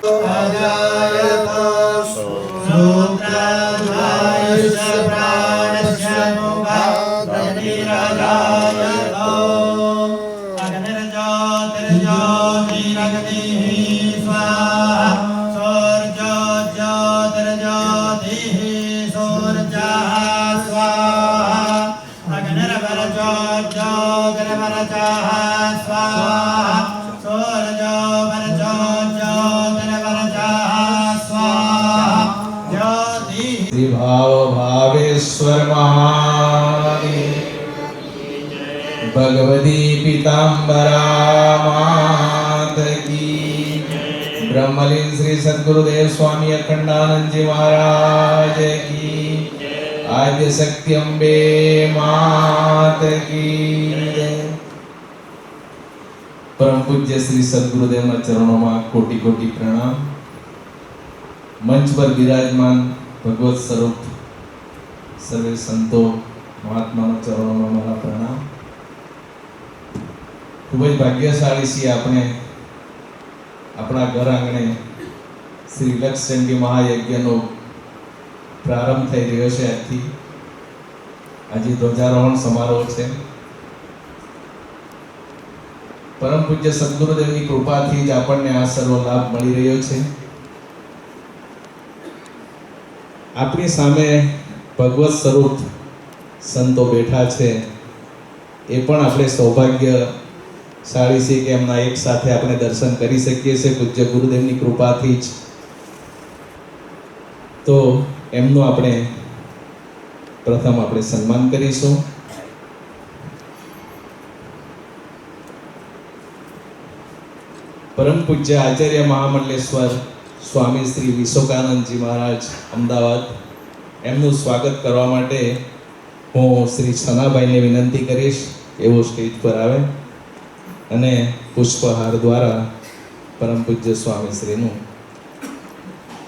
अजायतो श्रोत्रद्वायुष्य प्राणस्य मुखाग्निरजायतो अग्निर्ज्योतिर्ज्योतिरग्निः स्वाहा सौर्योज्योतिर्ज्योतिः सौर्यः स्वाहा अग्निर्वरज्योतिर्वरजः स्वाहा सौर्यो श्री भाव भावेश्वर महादेव भगवती पीतांबरा मात की ब्रह्मलीन श्री सद्गुरुदेव स्वामी अखंडानंद जी महाराज की आद्य शक्ति अम्बे मात की परम पूज्य श्री सद्गुरुदेव ना चरणों में कोटि कोटि प्रणाम। मंच पर विराजमान भगवत स्वरूप सर्वे संतो महात्मा चरणों में मारा प्रणाम। खूब ज भाग्यशाળી છીએ આપણે આપણા ઘર આંગણે શ્રી લક્ષચંડી મહાયજ્ઞનો પ્રારંભ થઈ રહ્યો છે। આજથી આજે ધ્વજારોહણ સમારોહ છે। પરમ પૂજ્ય સદગુરુદેવની કૃપાથી જ આપણને આ સર્વ લાભ મળી રહ્યો છે। આપણી સામે ભગવત સ્વરૂપ સંતો બેઠા છે એ પણ આપણે સૌભાગ્યશાળી છે કે એમના એક સાથે આપણે દર્શન કરી શકીએ છીએ પૂજ્ય ગુરુદેવની કૃપાથી જ। તો એમનું આપણે પ્રથમ આપણે સન્માન કરીશું। પરમ પૂજ્ય આચાર્ય મહામંડલેશ્વર સ્વામી શ્રી વિશોકાનંદજી મહારાજ અમદાવાદ એમનું સ્વાગત કરવા માટે હું શ્રી છનાભાઈને વિનંતી કરીશ એવો સ્ટેજ પર આવે અને પુષ્પહાર દ્વારા પરમ પૂજ્ય સ્વામી શ્રીનું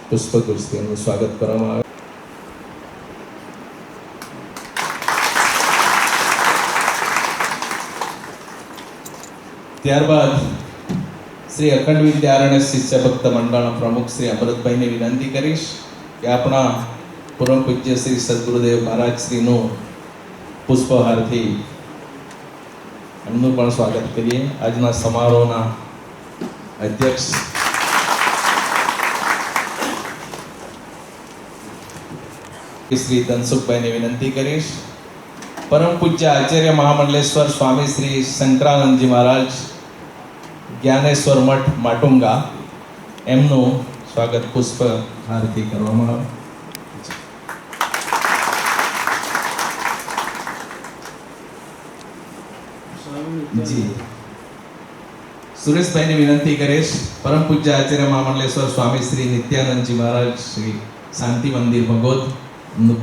પુષ્પગુચ્છથી એમનું સ્વાગત કરવામાં આવે। ત્યારબાદ श्री अखंड विद्यारण्य शिष्य भक्त मंडल प्रमुख श्री अमृतभाई ने विनंती करीश कि अपना परम पूज्य श्री सद्गुरुदेव महाराज श्री नो पुष्पहार थी एमનું પણ સ્વાગત કરીએ। આજના સમારોહના અધ્યક્ષ श्री धनसुखभाई ने विनंती करीश। परम पूज्य आचार्य महामंडलेश्वर स्वामी श्री शंकरानंद जी महाराज ज्ञानेश्वर मठ माटुंगा एमનું સ્વાગત પુષ્પહારથી કરવામાં આવે। जी सुरेश भाई ने विनंती करेश परम पूज्य आचार्य महामंडलेश्वर स्वामी श्री नित्यानंद जी महाराज श्री शांति मंदिर भगवत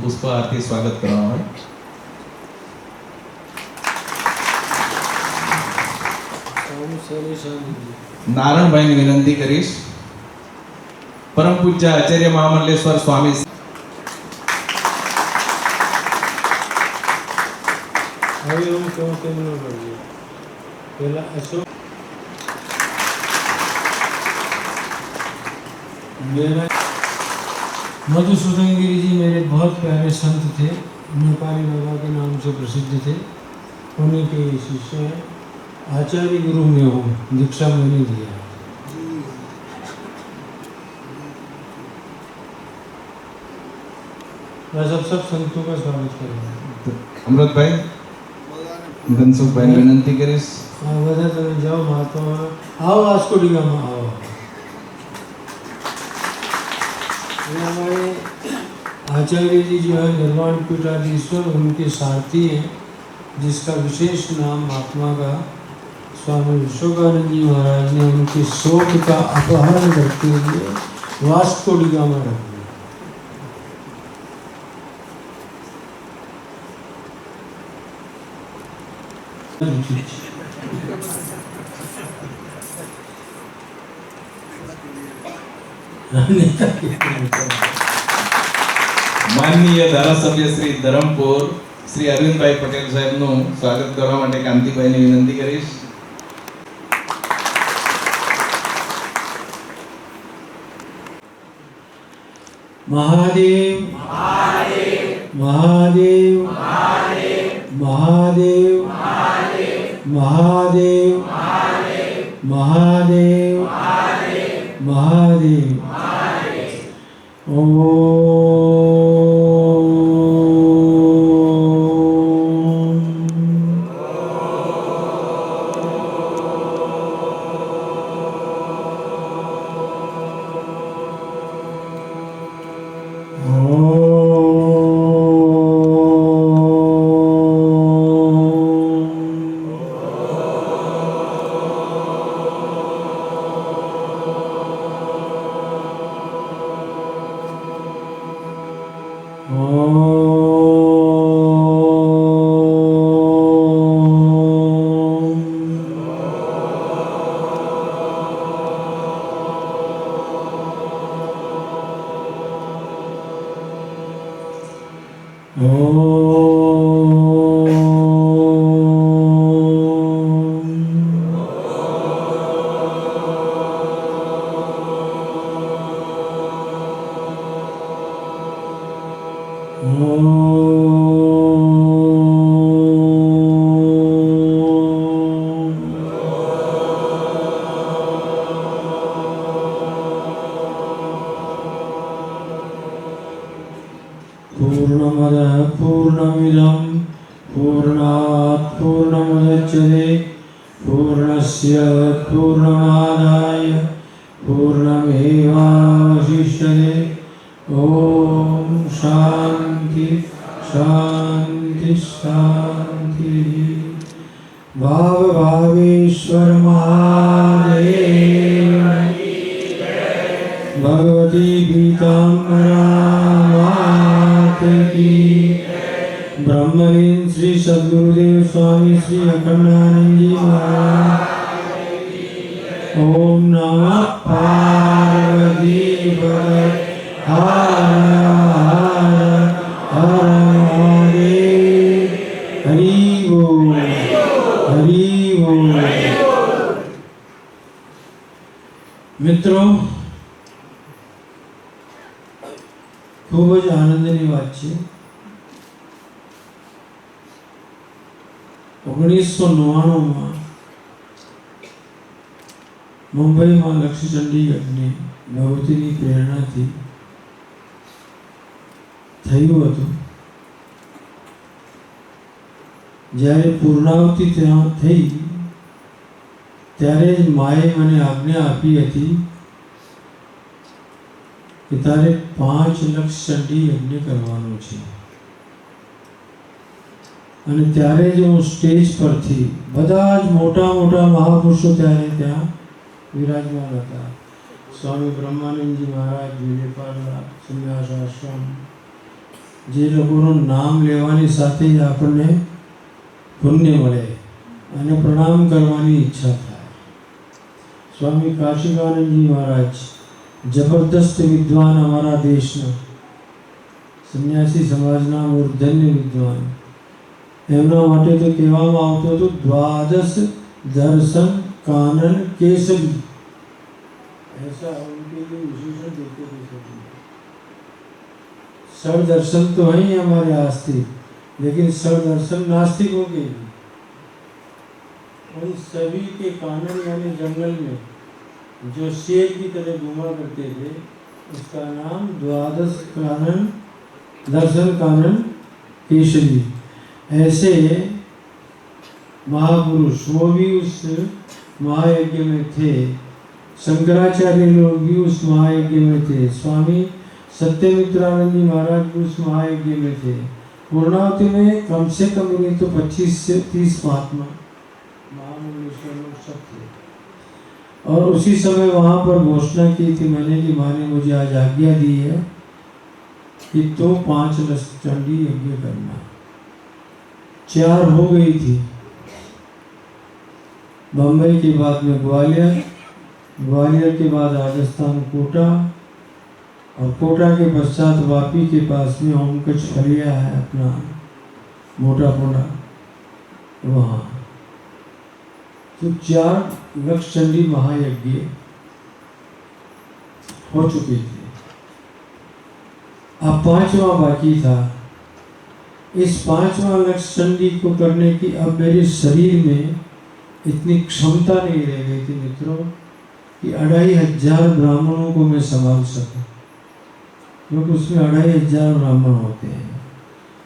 पुष्पहारથી સ્વાગત કરવામાં આવે। नारायण भाई ने विनंती करीश परम पूज्य आचार्य महामंडलेश्वर स्वामी मधुसूदन गिरी जी मेरे बहुत प्यारे संत थे, नेपाली बाबा के नाम से प्रसिद्ध थे। उन्हीं के शिष्य हैं। आचार्य गुरु में हूँ, दीक्षा मैंने दिया। बस अब सब संतों का स्वागत करेंगे। अमृत भाई धनसुख भाई विनंती करीश। બધા તમે જાઓ મહાત્મા आओ વાસ્કોડિગામાં आओ। हमारे आचार्य जी जो है निर्वाण पीठाधीश्वर उनके सारथी हैं, जिसका विशेष नाम महात्मा का स्वामी विशोकानंद जी महाराज ने उनके शोक का अपहरण करते हुए वास्कोडिगामा रख दिया। माननीय धारासभ्य श्री धरमपुर श्री अरविंद भाई पटेल साहेब નું સ્વાગત કરવા માટે કાંતિભાઈ ને વિનંતી કરીશ। महादेव महादेव महादेव महादेव महादेव महादेव पूर्णमदः पूर्णमिदं पूर्णात् पूर्णमुदच्यते पूर्णस्य पूर्णमादाय पूर्णमेवावशिष्यते। ओम शांति शांति शांति। भाव भावेश्वर महादेव भगवती पीताम्बरा मात की। ब्रह्मलीन श्री सद्गुरुदेव स्वामी श्री अखंडानंद जी महाराज। ओम नमः पार्वती पतये हर हर महादेव। हरि बोल हरि बोल। मित्रों, खूब ज आनंदनी बात है। 1999 में मुंबई में लक्ष्यचंडी यज्ञ भगवती की प्रेरणा थी थयुं हतुं। જ્યારે પૂર્ણાવતી ત્યાં થઈ ત્યારે જ માએ મને આજ્ઞા આપી હતી કે તારે 5 લક્ષ ચંડી યજ્ઞ કરવાનો છે। અને ત્યારે જ હું સ્ટેજ પરથી બધા જ મોટા મોટા મહાપુરુષો ત્યારે ત્યાં વિરાજમાન હતા। સ્વામી બ્રહ્માનંદજી મહારાજ, વિવેકાનંદ સંન્યાસ આશ્રમ, જે લોકોનું નામ લેવાની સાથે જ આપણને પુણ્ય મળે અને પ્રણામ કરવાની ઈચ્છા થાય। સ્વામી કાશીકાનંદજી મહારાજ જબરદસ્ત વિદ્વાન, અમારા દેશના સંન્યાસી સમાજના મૂર્ધન્ય વિદ્વાન। એમના માટે તો કહેવામાં આવતું હતું 12 દર્શન कानन केसरी, ऐसा उनके लिए विशेषण देते थे सभी। सर्व दर्शन तो है ही हमारे आस्तिक, लेकिन सर्व दर्शन नास्तिकों के भी। उन सभी के कानन यानी जंगल में जो शेर की तरह घुमा करते थे, उसका नाम 12 कानन दर्शन कानन केसरी। ऐसे महापुरुष वो भी उस महायज्ञ में थे। शंकराचार्य लोग भी उस महायज्ञ में थे। स्वामी सत्यमित्रानंद जी महाराज भी उस महायज्ञ में थे। पूर्णावती में कम से कम नहीं तो 25 से 30 महात्मा महामंडलेश्वर लोग सब थे। और उसी समय वहाँ पर घोषणा की थी मैंने कि माँ ने मुझे आज आज्ञा दी है कि तो 5 लक्ष चंडी यज्ञ करना। 4 हो गई थी। बम्बई के बाद में ग्वालियर, ग्वालियर के बाद राजस्थान कोटा, और कोटा के पश्चात वापी के पास में ओम कच्छ फरिया है अपना मोटा पोटा, वहाँ तो 4 लक्ष चंडी महायज्ञ हो चुके थे। अब 5वां बाकी था। इस 5वां लक्ष्य चंडी को करने की अब मेरे शरीर में इतनी क्षमता नहीं रह गई थी मित्रों कि 2500 ब्राह्मणों को मैं संभाल सकूं, क्योंकि उसमें 2500 ब्राह्मण होते हैं।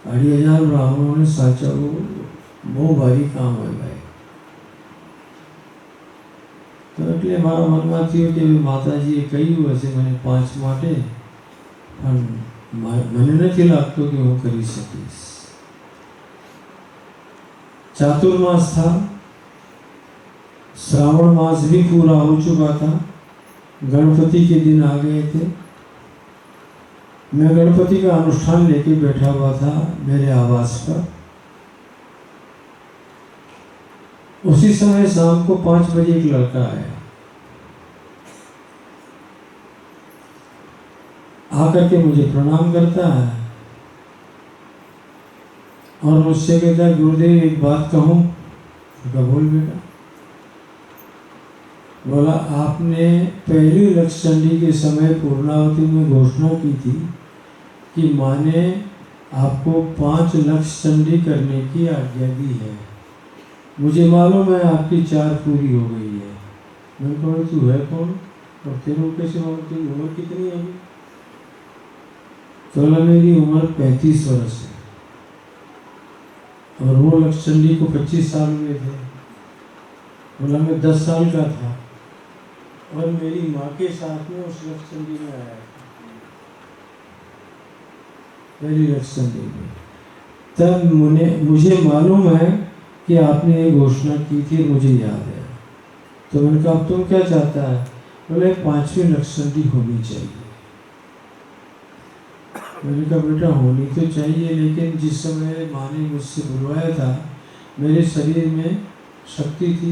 2500 ब्राह्मणों ने साचा वो बहुत भारी काम है भाई। तो એટલે મારા મનમાં થયું કે માતાજીએ કહ્યું હશે મને 5 માટે, પણ મને નથી લાગતું કે હું કરી શકીશ। चातुर्मास था, श्रावण मास भी पूरा हो चुका था, गणपति के दिन आ गए थे। मैं गणपति का अनुष्ठान लेके बैठा हुआ था मेरे आवास पर। उसी समय शाम को 5 बजे एक लड़का आया। आकर के मुझे प्रणाम करता है और मुझसे कहता है, गुरुदेव एक बात कहूँ? तो बोल बेटा। बोला, आपने पहली लक्ष्य चंडी के समय पूर्णावती में घोषणा की थी कि माँ ने आपको 5 लक्ष्य चंडी करने की आज्ञा दी है। मुझे मालूम है आपकी 4 पूरी हो गई है। मैंने कहा, तू है कौन और तेरे को कैसे मालूम? तेरी उम्र कितनी है? तो मेरी उम्र 35 वर्ष है और वो लक्ष्य चंडी को 25 साल हुए थे। बोला, मैं 10 साल का था और मेरी माँ के साथ में उस लक्ष्य चंडी में आया था, पहली लक्ष्य चंडी में। तब मुझे मालूम है कि आपने ये घोषणा की थी, मुझे याद है। तो मैंने कहा, तुम क्या चाहता है? बोले, 5वीं लक्ष्य चंडी होनी चाहिए। मैंने कहा, बेटा होनी तो चाहिए, लेकिन जिस समय माँ ने मुझसे बुलवाया था मेरे शरीर में शक्ति थी,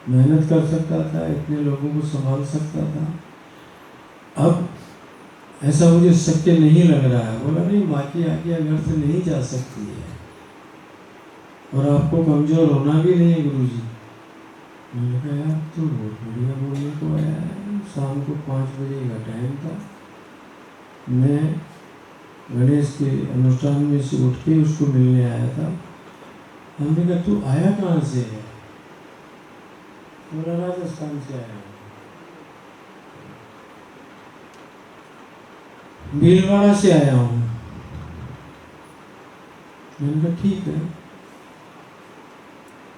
मेहनत कर सकता था, इतने लोगों को संभाल सकता था। अब ऐसा मुझे शक्य नहीं लग रहा है। बोला, नहीं, माँ की आज्ञा व्यर्थ नहीं जा सकती है और आपको कमजोर होना भी नहीं है गुरुजी। मैंने कहा, यार तो बहुत बढ़िया बोलने को आया है। शाम को 5 बजे का टाइम था। मैं गणेश के अनुष्ठान में से उठ के उसको मिलने आया था। हमने कहा, तू आया कहाँ से है? बोला, राजस्थान से आया हूँ, भीलवाड़ा से आया हूँ। मैंने कहा, ठीक है,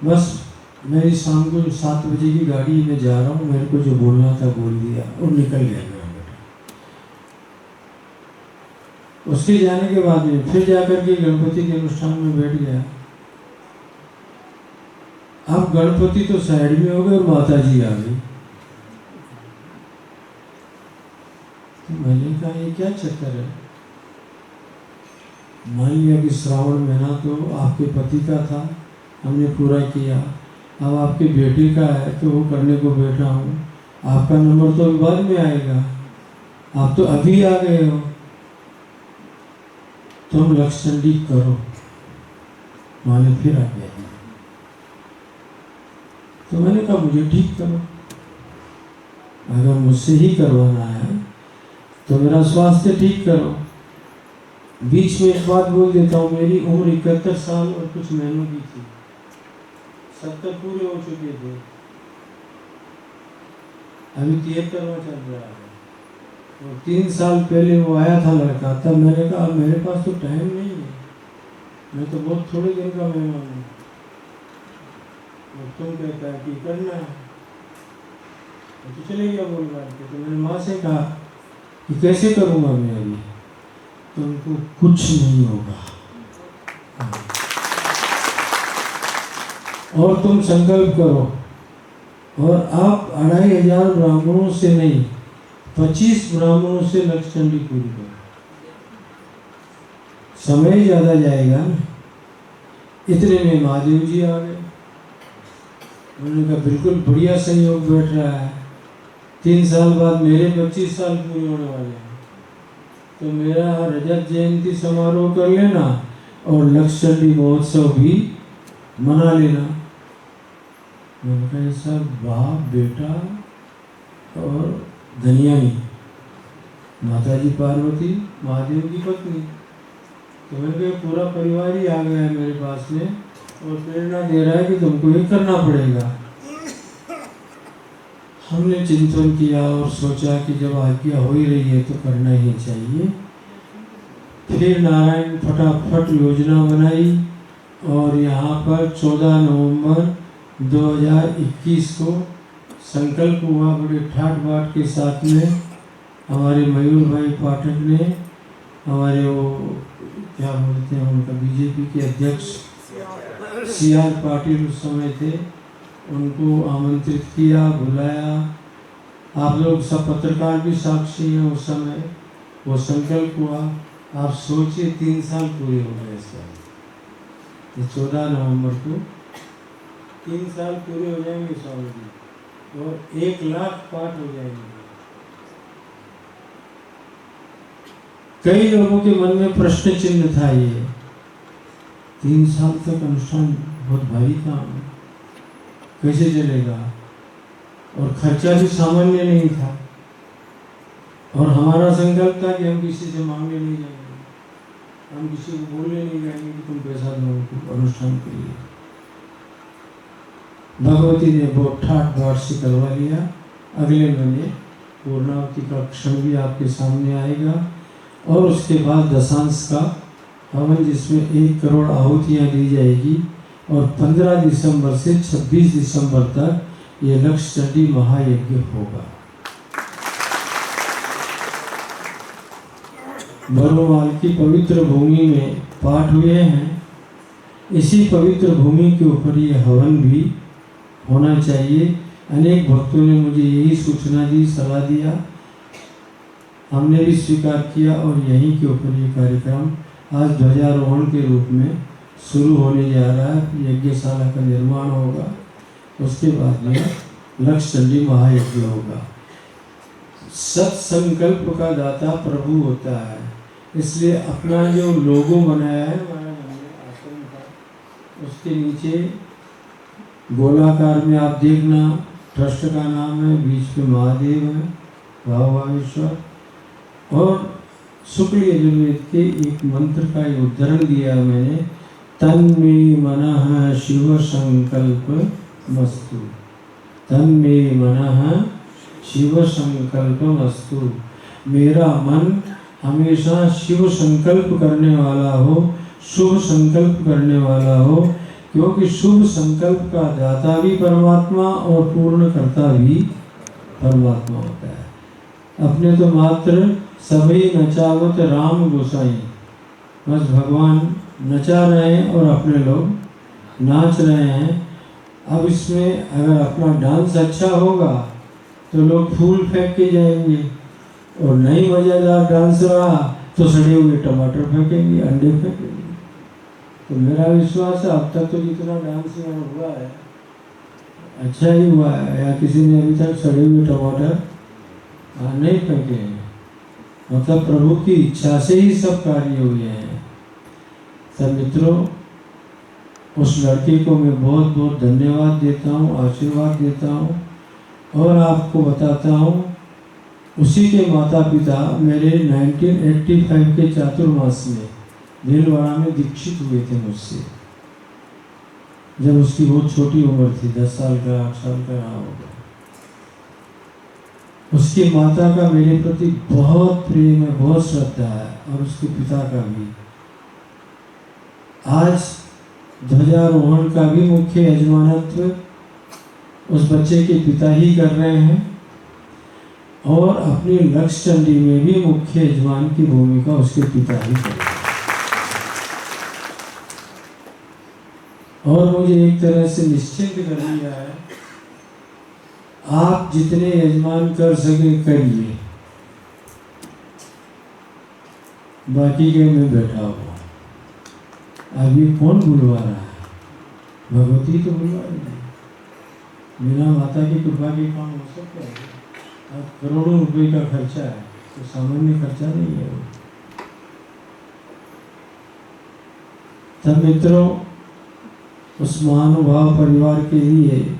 बस मेरी शाम को 7 बजे की गाड़ी में जा रहा हूँ, मेरे को जो बोलना था बोल दिया और निकल गया मेरा बेटा। उसके जाने के बाद में फिर जाकर के गणपति के अनुष्ठान में बैठ गया। अब गणपति तो साइड में हो गए और माता जी आ गई। तो मैंने कहा, ये क्या चक्कर है? मान लिया कि श्रावण महीना तो आपके पति का था, हमने पूरा किया। अब आपके बेटे का है तो वो करने को बैठा हूँ। आपका नंबर तो बाद में आएगा, आप तो अभी आ गए हो। तुम लक्ष्य चंडी करो। माने फिर आ गया। तो मैंने कहा, मुझे ठीक करो, अगर मुझसे ही करवाना है तो मेरा स्वास्थ्य ठीक करो। बीच में एक बात बोल देता हूँ, मेरी उम्र 71 साल और कुछ महीनों की थी। 70 पूरे हो चुके थे, अभी 73वां चल रहा है। और 3 साल पहले वो आया था लड़का, तब मैंने कहा, मेरे पास तो टाइम नहीं है, मैं तो बहुत थोड़े दिन का मेहमान हूँ। और तुम कहता है कि करना है, तो चले गया बोल बात के। तो मैंने माँ से कहा कि कैसे करूँगा मैं अभी? तो उनको कुछ नहीं होगा और तुम संकल्प करो और आप 2500 ब्राह्मणों से नहीं, 25 ब्राह्मणों से लक्ष्य चंडी पूरी करो। समय ज़्यादा जाएगा ना। इतने में महादेव जी आ गए। उन्होंने कहा, बिल्कुल बढ़िया संयोग बैठ रहा है। 3 साल बाद मेरे 25 साल पूरे होने वाले हैं, तो मेरा रजत जयंती समारोह कर लेना और लक्ष्य चंडी महोत्सव भी मना लेना। मैंने कहा, सब बाप बेटा और धनिया नहीं। माता जी पार्वती महादेव की पत्नी। तो मैंने कहा पूरा परिवार ही आ गया है मेरे पास में और प्रेरणा दे रहा है कि तुमको ये करना पड़ेगा। हमने चिंतन किया और सोचा कि जब आज्ञा हो ही रही है तो करना ही चाहिए। फिर नारायण फटाफट योजना बनाई और यहाँ पर 14 नवंबर 2021 को संकल्प हुआ बड़े ठाट बाट के साथ में। हमारे मयूर भाई पाठक ने, हमारे वो क्या बोलते हैं उनका, बीजेपी के अध्यक्ष CR पाटिल उस समय थे, उनको आमंत्रित किया, बुलाया। आप लोग सब पत्रकार भी साक्षी हैं। उस समय वो संकल्प हुआ। आप सोचिए 3 साल पूरे हो गए इस बार। 14 नवंबर को 3 साल पूरे हो जाएंगे स्वामी जी और 1 लाख पाठ हो जाएंगे। कई लोगों के मन में प्रश्न चिन्ह था, ये 3 साल तक अनुष्ठान बहुत भारी काम है, कैसे चलेगा, और खर्चा भी सामान्य नहीं था। और हमारा संकल्प था कि हम किसी से मांगने नहीं जाएंगे, हम किसी को बोलने नहीं जाएंगे कि तुम पैसा दो अनुष्ठान के लिए। भगवती ने बहुत ठाट बाट से करवा लिया। अगले महीने पूर्णावती का क्षण भी आपके सामने आएगा और उसके बाद दशांश का हवन जिसमें 1 करोड़ आहुतियाँ दी जाएगी और 15 दिसंबर से 26 दिसंबर तक ये लक्ष्य चंडी महायज्ञ होगा। बरोवाल की पवित्र भूमि में पाठ हुए हैं। इसी पवित्र भूमि के ऊपर ये हवन भी होना चाहिए। अनेक भक्तों ने मुझे यही सूचना दी, सलाह दिया, हमने भी स्वीकार किया और यहीं के ऊपर ये कार्यक्रम आज ध्वजारोहण के रूप में शुरू होने जा रहा है। यज्ञशाला का निर्माण होगा, उसके बाद में लक्ष्य चंडी महायज्ञ होगा। सत्संकल्प का दाता प्रभु होता है, इसलिए अपना जो लोगो बनाया है हमारा आश्रम का, उसके नीचे गोलाकार में आप देखना ट्रस्ट का नाम है, बीच में महादेव है, भावेश्वर, और शुक्ल यजुर्वेद के एक मंत्र का उद्धरण दिया मैंने, तन्मे मनः शिव संकल्प मस्तु, तन्मे मनः शिव संकल्प मस्तु। मेरा मन हमेशा शिव संकल्प करने वाला हो, शुभ संकल्प करने वाला हो, क्योंकि शुभ संकल्प का दाता भी परमात्मा और पूर्ण करता भी परमात्मा होता है। अपने तो मात्र सभी नचावत राम गोसाई, बस भगवान नचा रहे हैं और अपने लोग नाच रहे हैं। अब इसमें अगर अपना डांस अच्छा होगा तो लोग फूल फेंक के जाएंगे, और नहीं मज़ेदार डांस रहा तो सड़े हुए टमाटर फेंकेंगे, अंडे फेंकेंगे। तो मेरा विश्वास है अब तक तो जितना डांस यहाँ हुआ है अच्छा ही हुआ है, या किसी ने अभी तक सड़े हुए टमाटर नहीं फेंके हैं। मतलब प्रभु की इच्छा से ही सब कार्य हुए हैं। सब मित्रों, उस लड़के को मैं बहुत बहुत धन्यवाद देता हूँ, आशीर्वाद देता हूँ और आपको बताता हूँ उसी के माता पिता मेरे 1985 के चातुर्मास में भीलवाड़ा में दीक्षित हुए थे मुझसे, जब उसकी बहुत छोटी उम्र थी, 10 साल का 8 साल का रहा होगा। उसकी माता का मेरे प्रति बहुत प्रेम है, बहुत श्रद्धा है, और उसके पिता का भी। आज ध्वजारोहण का भी मुख्य यजमानत्व उस बच्चे के पिता ही कर रहे हैं, और अपनी लक्ष्य चंडी में भी मुख्य यजमान की भूमिका उसके पिता ही कर रहे हैं। और मुझे एक तरह से निश्चिंत कर दिया है, आप जितने यजमान कर सके करिए, बाकी के मैं बैठा हुआ। अब ये कौन बुलवा रहा है? भगवती तो बुलवा रही है। बिना माता की कृपा के काम हो सकता है? अब करोड़ों रुपए का खर्चा है, तो सामान्य खर्चा नहीं है वो। तब मित्रों, उस महानुभाव परिवार के लिए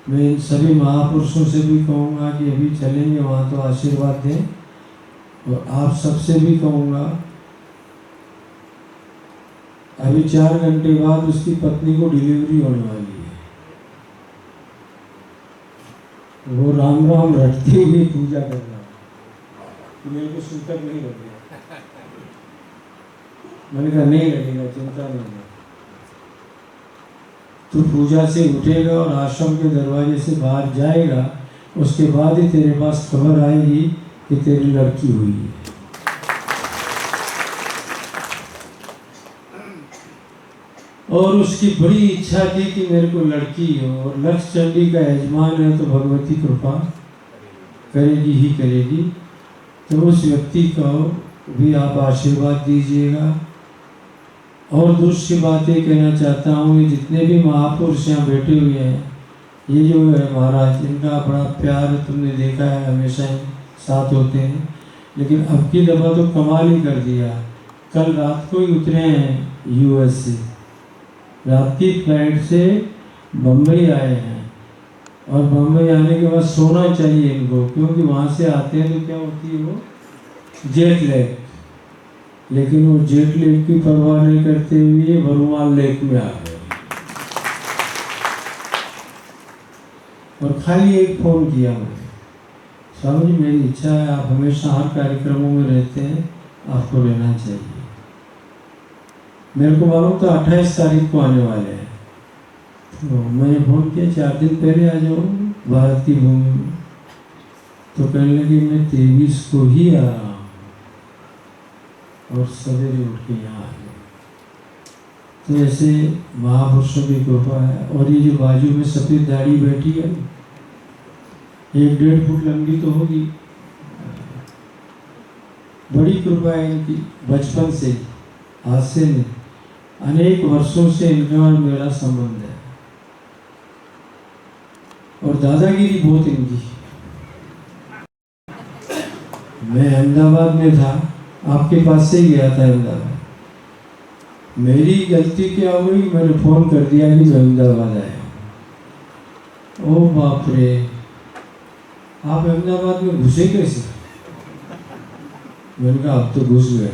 मैं इन सभी महापुरुषों से भी कहूँगा कि अभी चलेंगे वहाँ तो आशीर्वाद दें, और आप सबसे भी कहूँगा, अभी 4 घंटे बाद उसकी पत्नी को डिलीवरी होने वाली है। वो राम राम रटते हुए पूजा कर रहा है। मेरे को सूतक नहीं लगेगा। मैंने कहा नहीं लगेगा, चिंता नहीं है। तो पूजा से उठेगा और आश्रम के दरवाजे से बाहर जाएगा, उसके बाद ही तेरे पास खबर आएगी कि तेरी लड़की हुई है। और उसकी बड़ी इच्छा थी कि मेरे को लड़की हो, और लक्ष्य चंडी का यजमान है तो भगवती कृपा करेगी ही करेगी। तो उस व्यक्ति को भी आप आशीर्वाद दीजिएगा। और दूसरी बात ये कहना चाहता हूँ कि जितने भी महापुरुष यहाँ बैठे हुए हैं, ये जो है महाराज, इनका बड़ा प्यार तुमने देखा है, हमेशा ही साथ होते हैं। लेकिन अब की दफ़ा तो कमाल ही कर दिया। कल रात को ही उतरे हैं यूएस से, रात की फ्लाइट से बम्बई आए हैं। और बम्बई आने के बाद सोना चाहिए इनको, क्योंकि वहाँ से आते हैं तो क्या होती है वो जेट लैग। लेकिन वो जेट लेग की परवाह नहीं करते हुए बरुमाल लेक में आ गए। और खाली एक फ़ोन किया मुझे, स्वामी जी मेरी इच्छा है, आप हमेशा हर कार्यक्रमों में रहते हैं, आपको रहना चाहिए। मेरे को मालूम था 28 तारीख को आने वाले हैं, तो मैंने फ़ोन किया 4 दिन पहले आ जाओ भारत की भूमि में। तो कहने लगी मैं 23 को ही आ रहा हूँ, और सवेरे उठ के यहाँ आ गए। तो ऐसे महापुरुषों की कृपा है। और ये जो बाजू में सफ़ेद दाढ़ी बैठी है, 1-1.5 फुट लंबी तो होगी, बड़ी कृपा है इनकी। बचपन से, आज से नहीं, अनेक वर्षों से इनका और मेरा संबंध है। और दादागिरी बहुत इनकी। मैं अहमदाबाद में था, आपके पास से गया था अहमदाबाद। मेरी गलती क्या हुई, मैंने फ़ोन कर दिया कि मैं अहमदाबाद आया। ओ बाप रे, आप अहमदाबाद में घुसे कैसे? मैंने कहा अब तो घुस गया,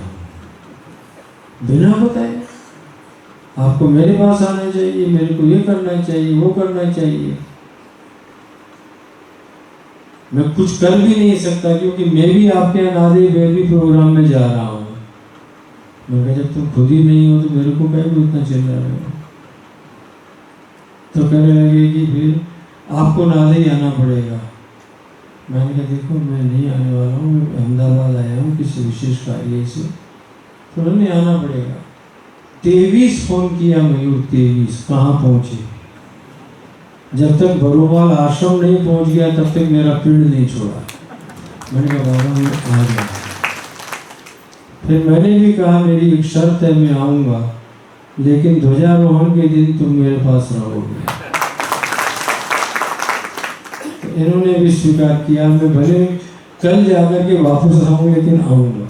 बिना बताए। आपको मेरे पास आना चाहिए, मेरे को ये करना चाहिए, वो करना चाहिए। मैं कुछ कर भी नहीं सकता, क्योंकि मैं भी आपके यहाँ नादे बेबी प्रोग्राम में जा रहा हूँ। मैं कहा जब तुम खुद ही नहीं हो तो मेरे को क्या इतना चिल्ला रहे हो? तो कहने लगे कि फिर आपको नादे ही आना पड़ेगा। मैंने कहा देखो मैं नहीं आने वाला हूँ, मैं अहमदाबाद आया हूँ किसी विशेष कार्य से, तो उन्होंने आना पड़ेगा। 23 फ़ोन किया मयूर, 23 कहाँ पहुँचे? जब तक बरुमाल आश्रम नहीं पहुँच गया तब तक मेरा पेड़ नहीं छोड़ा। मैंने कहा बाबा मैं आ गया। फिर मैंने भी कहा मेरी एक शर्त है, मैं आऊँगा, लेकिन ध्वजारोहण के दिन तुम मेरे पास रहोगे। तो इन्होंने भी स्वीकार किया, मैं भले कल जाकर के वापस आऊँ लेकिन आऊँगा।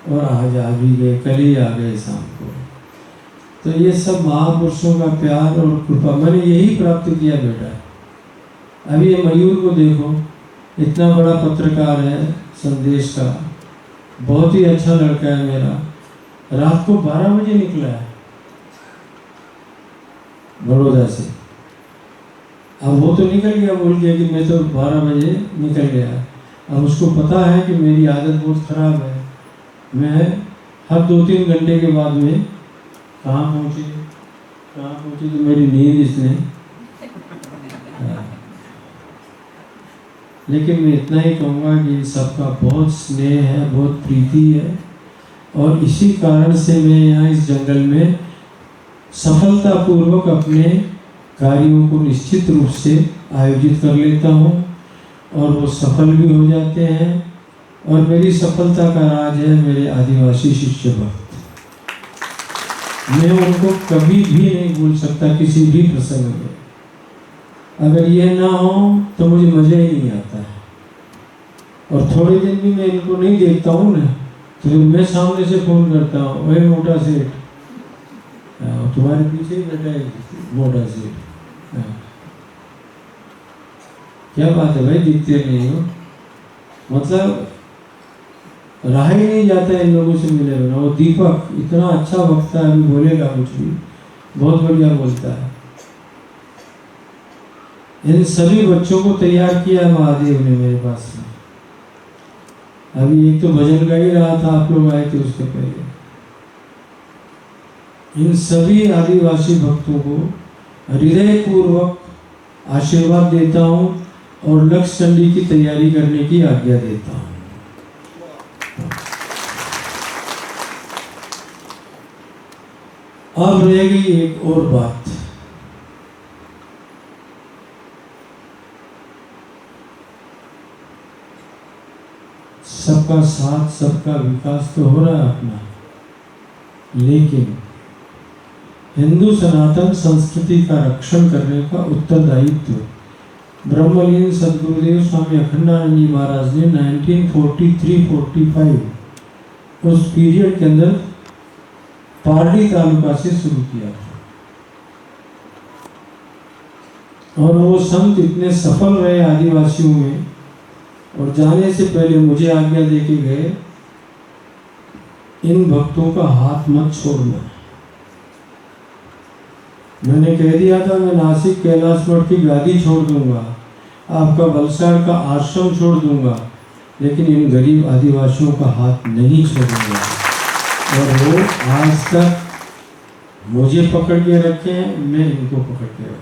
और आज आ भी गए, कल ही आ गए शाम को। तो ये सब महापुरुषों का प्यार और कृपा, मैंने यही प्राप्त किया बेटा। अभी ये मयूर को देखो, इतना बड़ा पत्रकार है संदेश का, बहुत ही अच्छा लड़का है मेरा। रात को 12 बजे निकला है बड़ौदा से। अब वो तो निकल गया बोल के कि मैं तो 12 बजे निकल गया। अब उसको पता है कि मेरी आदत बहुत ख़राब है, मैं हर 2-3 घंटे के बाद में कहाँ पहुँचे तो मेरी नींद इसने। लेकिन मैं इतना ही कहूँगा कि सबका बहुत स्नेह है, बहुत प्रीति है, और इसी कारण से मैं यहाँ इस जंगल में सफलतापूर्वक अपने कार्यों को निश्चित रूप से आयोजित कर लेता हूँ, और वो सफल भी हो जाते हैं। और मेरी सफलता का राज है मेरे आदिवासी शिष्य भक्त। मैं उनको कभी भी नहीं भूल सकता किसी भी प्रसंग में। अगर ये ना हो तो मुझे मज़ा ही नहीं आता है। और थोड़े दिन भी मैं इनको नहीं देखता हूँ ना, तो मैं सामने से फ़ोन करता हूँ, वही मोटा सेठ, तुम्हारे पीछे ही बैठा है मोटा सेठ, क्या बात है भाई, दिखते नहीं हो। मतलब रहा ही नहीं जाता इन लोगों से मिले बिना। वो दीपक इतना अच्छा वक्ता है, अभी बोलेगा कुछ भी, बहुत बढ़िया बोलता है। इन सभी बच्चों को तैयार किया महादेव ने मेरे पास में। अभी एक तो भजन गा ही रहा था, आप लोग आए थे उसके पहले। इन सभी आदिवासी भक्तों को हृदय पूर्वक आशीर्वाद देता हूँ और लक्ष्य चंडी की तैयारी करने की आज्ञा देता हूँ। अब रह गई एक और बात। सबका साथ, सबका विकास तो हो रहा है अपना, लेकिन हिंदू सनातन संस्कृति का रक्षण करने का उत्तरदायित्व ब्रह्मलीन सदगुरुदेव स्वामी अखंडानंद जी महाराज ने 1943-45 उस पीरियड के अंदर पारडी तालुका से शुरू किया था। और वो संत इतने सफल रहे आदिवासियों में, और जाने से पहले मुझे आज्ञा देके गए, इन भक्तों का हाथ मत छोड़ना। मैंने कह दिया था मैं नासिक कैलाश मठ की गादी छोड़ दूंगा, आपका वलसाड़ का आश्रम छोड़ दूंगा, लेकिन इन गरीब आदिवासियों का हाथ नहीं छोड़ूंगा। और वो आज तक मुझे पकड़ के रखे हैं, मैं इनको पकड़ के रखूं।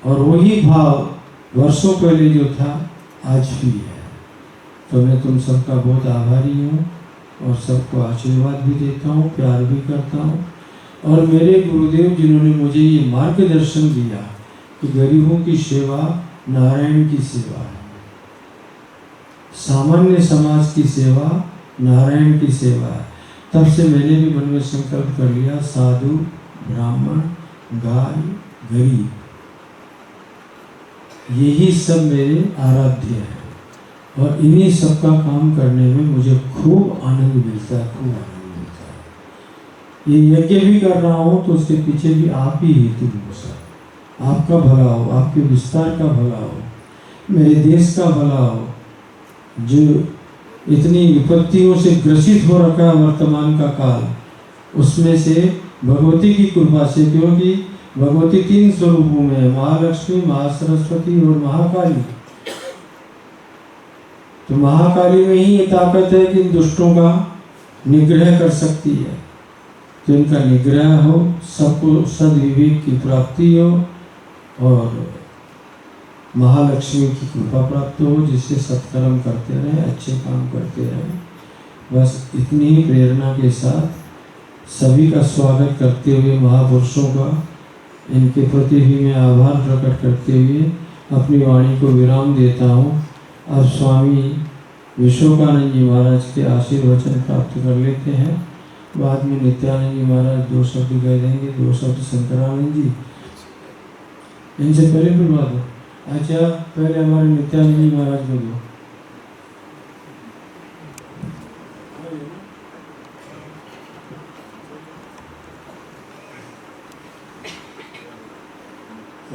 और वही भाव वर्षों पहले जो था आज भी है। तो मैं तुम सबका बहुत आभारी हूँ और सबको आशीर्वाद भी देता हूँ, प्यार भी करता हूँ। और मेरे गुरुदेव जिन्होंने मुझे ये मार्गदर्शन दिया कि गरीबों की सेवा नारायण की सेवा है, सामान्य समाज की सेवा नारायण की सेवा है, तब से मैंने भी मन में संकल्प कर लिया, साधु, ब्राह्मण, गाय, गरीब, यही सब मेरे आराध्य है। और इन्हीं सब का काम करने में मुझे खूब आनंद मिलता है, खूब आनंद मिलता है। ये यज्ञ भी कर रहा हूँ तो उसके पीछे भी आप ही हेतु हो सर। आपका भला हो, आपके विस्तार का भला हो, मेरे देश का भला हो, जो इतनी विपत्तियों से ग्रसित हो रखा है वर्तमान का काल, उसमें से भगवती की कृपा से, क्योंकि भगवती 3 स्वरूपों में है, महालक्ष्मी, महासरस्वती और महाकाली। तो महाकाली में ही ये ताकत है कि इन दुष्टों का निग्रह कर सकती है। तो इनका निग्रह हो, सबको सद्विवेक की प्राप्ति हो और महालक्ष्मी की कृपा प्राप्त हो, जिससे सत्कर्म करते रहें, अच्छे काम करते रहें। बस इतनी ही प्रेरणा के साथ सभी का स्वागत करते हुए, महापुरुषों का इनके प्रति भी मैं आभार प्रकट करते हुए अपनी वाणी को विराम देता हूँ। अब स्वामी विश्वकानंद जी महाराज के आशीर्वचन प्राप्त कर लेते हैं। बाद में नित्यानंद जी महाराज 2 शब्द कह देंगे, 2 शब्द शंकरानंद जी, इनसे पहले फिर बात हो। अच्छा, पहले हमारे नित्यानंद जी महाराज को दो।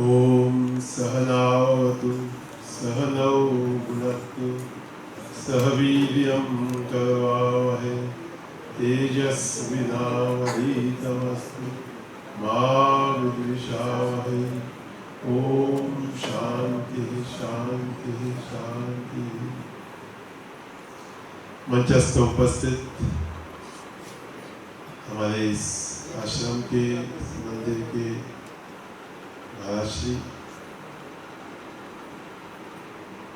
ओम सहनावतु सहनौ भुनक्तु सह वीर्यं करवावहै तेजस्विनावधीतमस्तु मा विद्विषावहै। ओम शांति शांति शांति। मंचस्थ उपस्थित हमारे इस आश्रम के, इस मंदिर के महाराष्ट्री,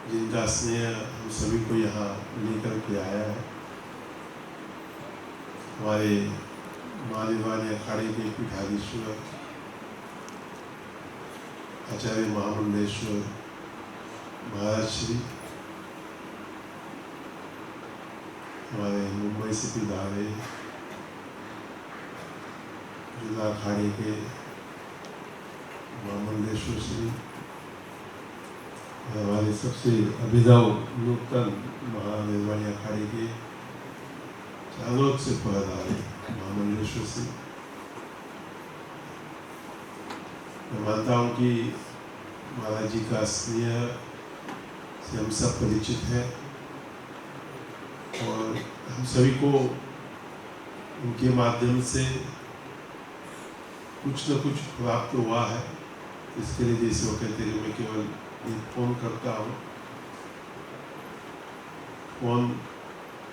जिनका स्नेह हम सभी को यहाँ लेकर के आया है, हमारे मालीवानी अखाड़े के पीठाधीश्वर आचार्य महामंडलेश्वर महाराज श्री, हमारे मुंबई से पिधारे जिला अखाड़े के महामंडलेश्वर श्री, हमारे सबसे अभिनव नूतन महानिर्वाणी अखाड़े के चालोक से पधारे महामंडलेश्वर श्री। मैं मानता हूँ कि महाराज जी का स्नेह से हम सब परिचित हैं। और हम सभी को उनके माध्यम से कुछ न कुछ प्राप्त हुआ है। इसके लिए जैसे वो कहते हैं मैं केवल एक फ़ोन करता हूँ, फ़ोन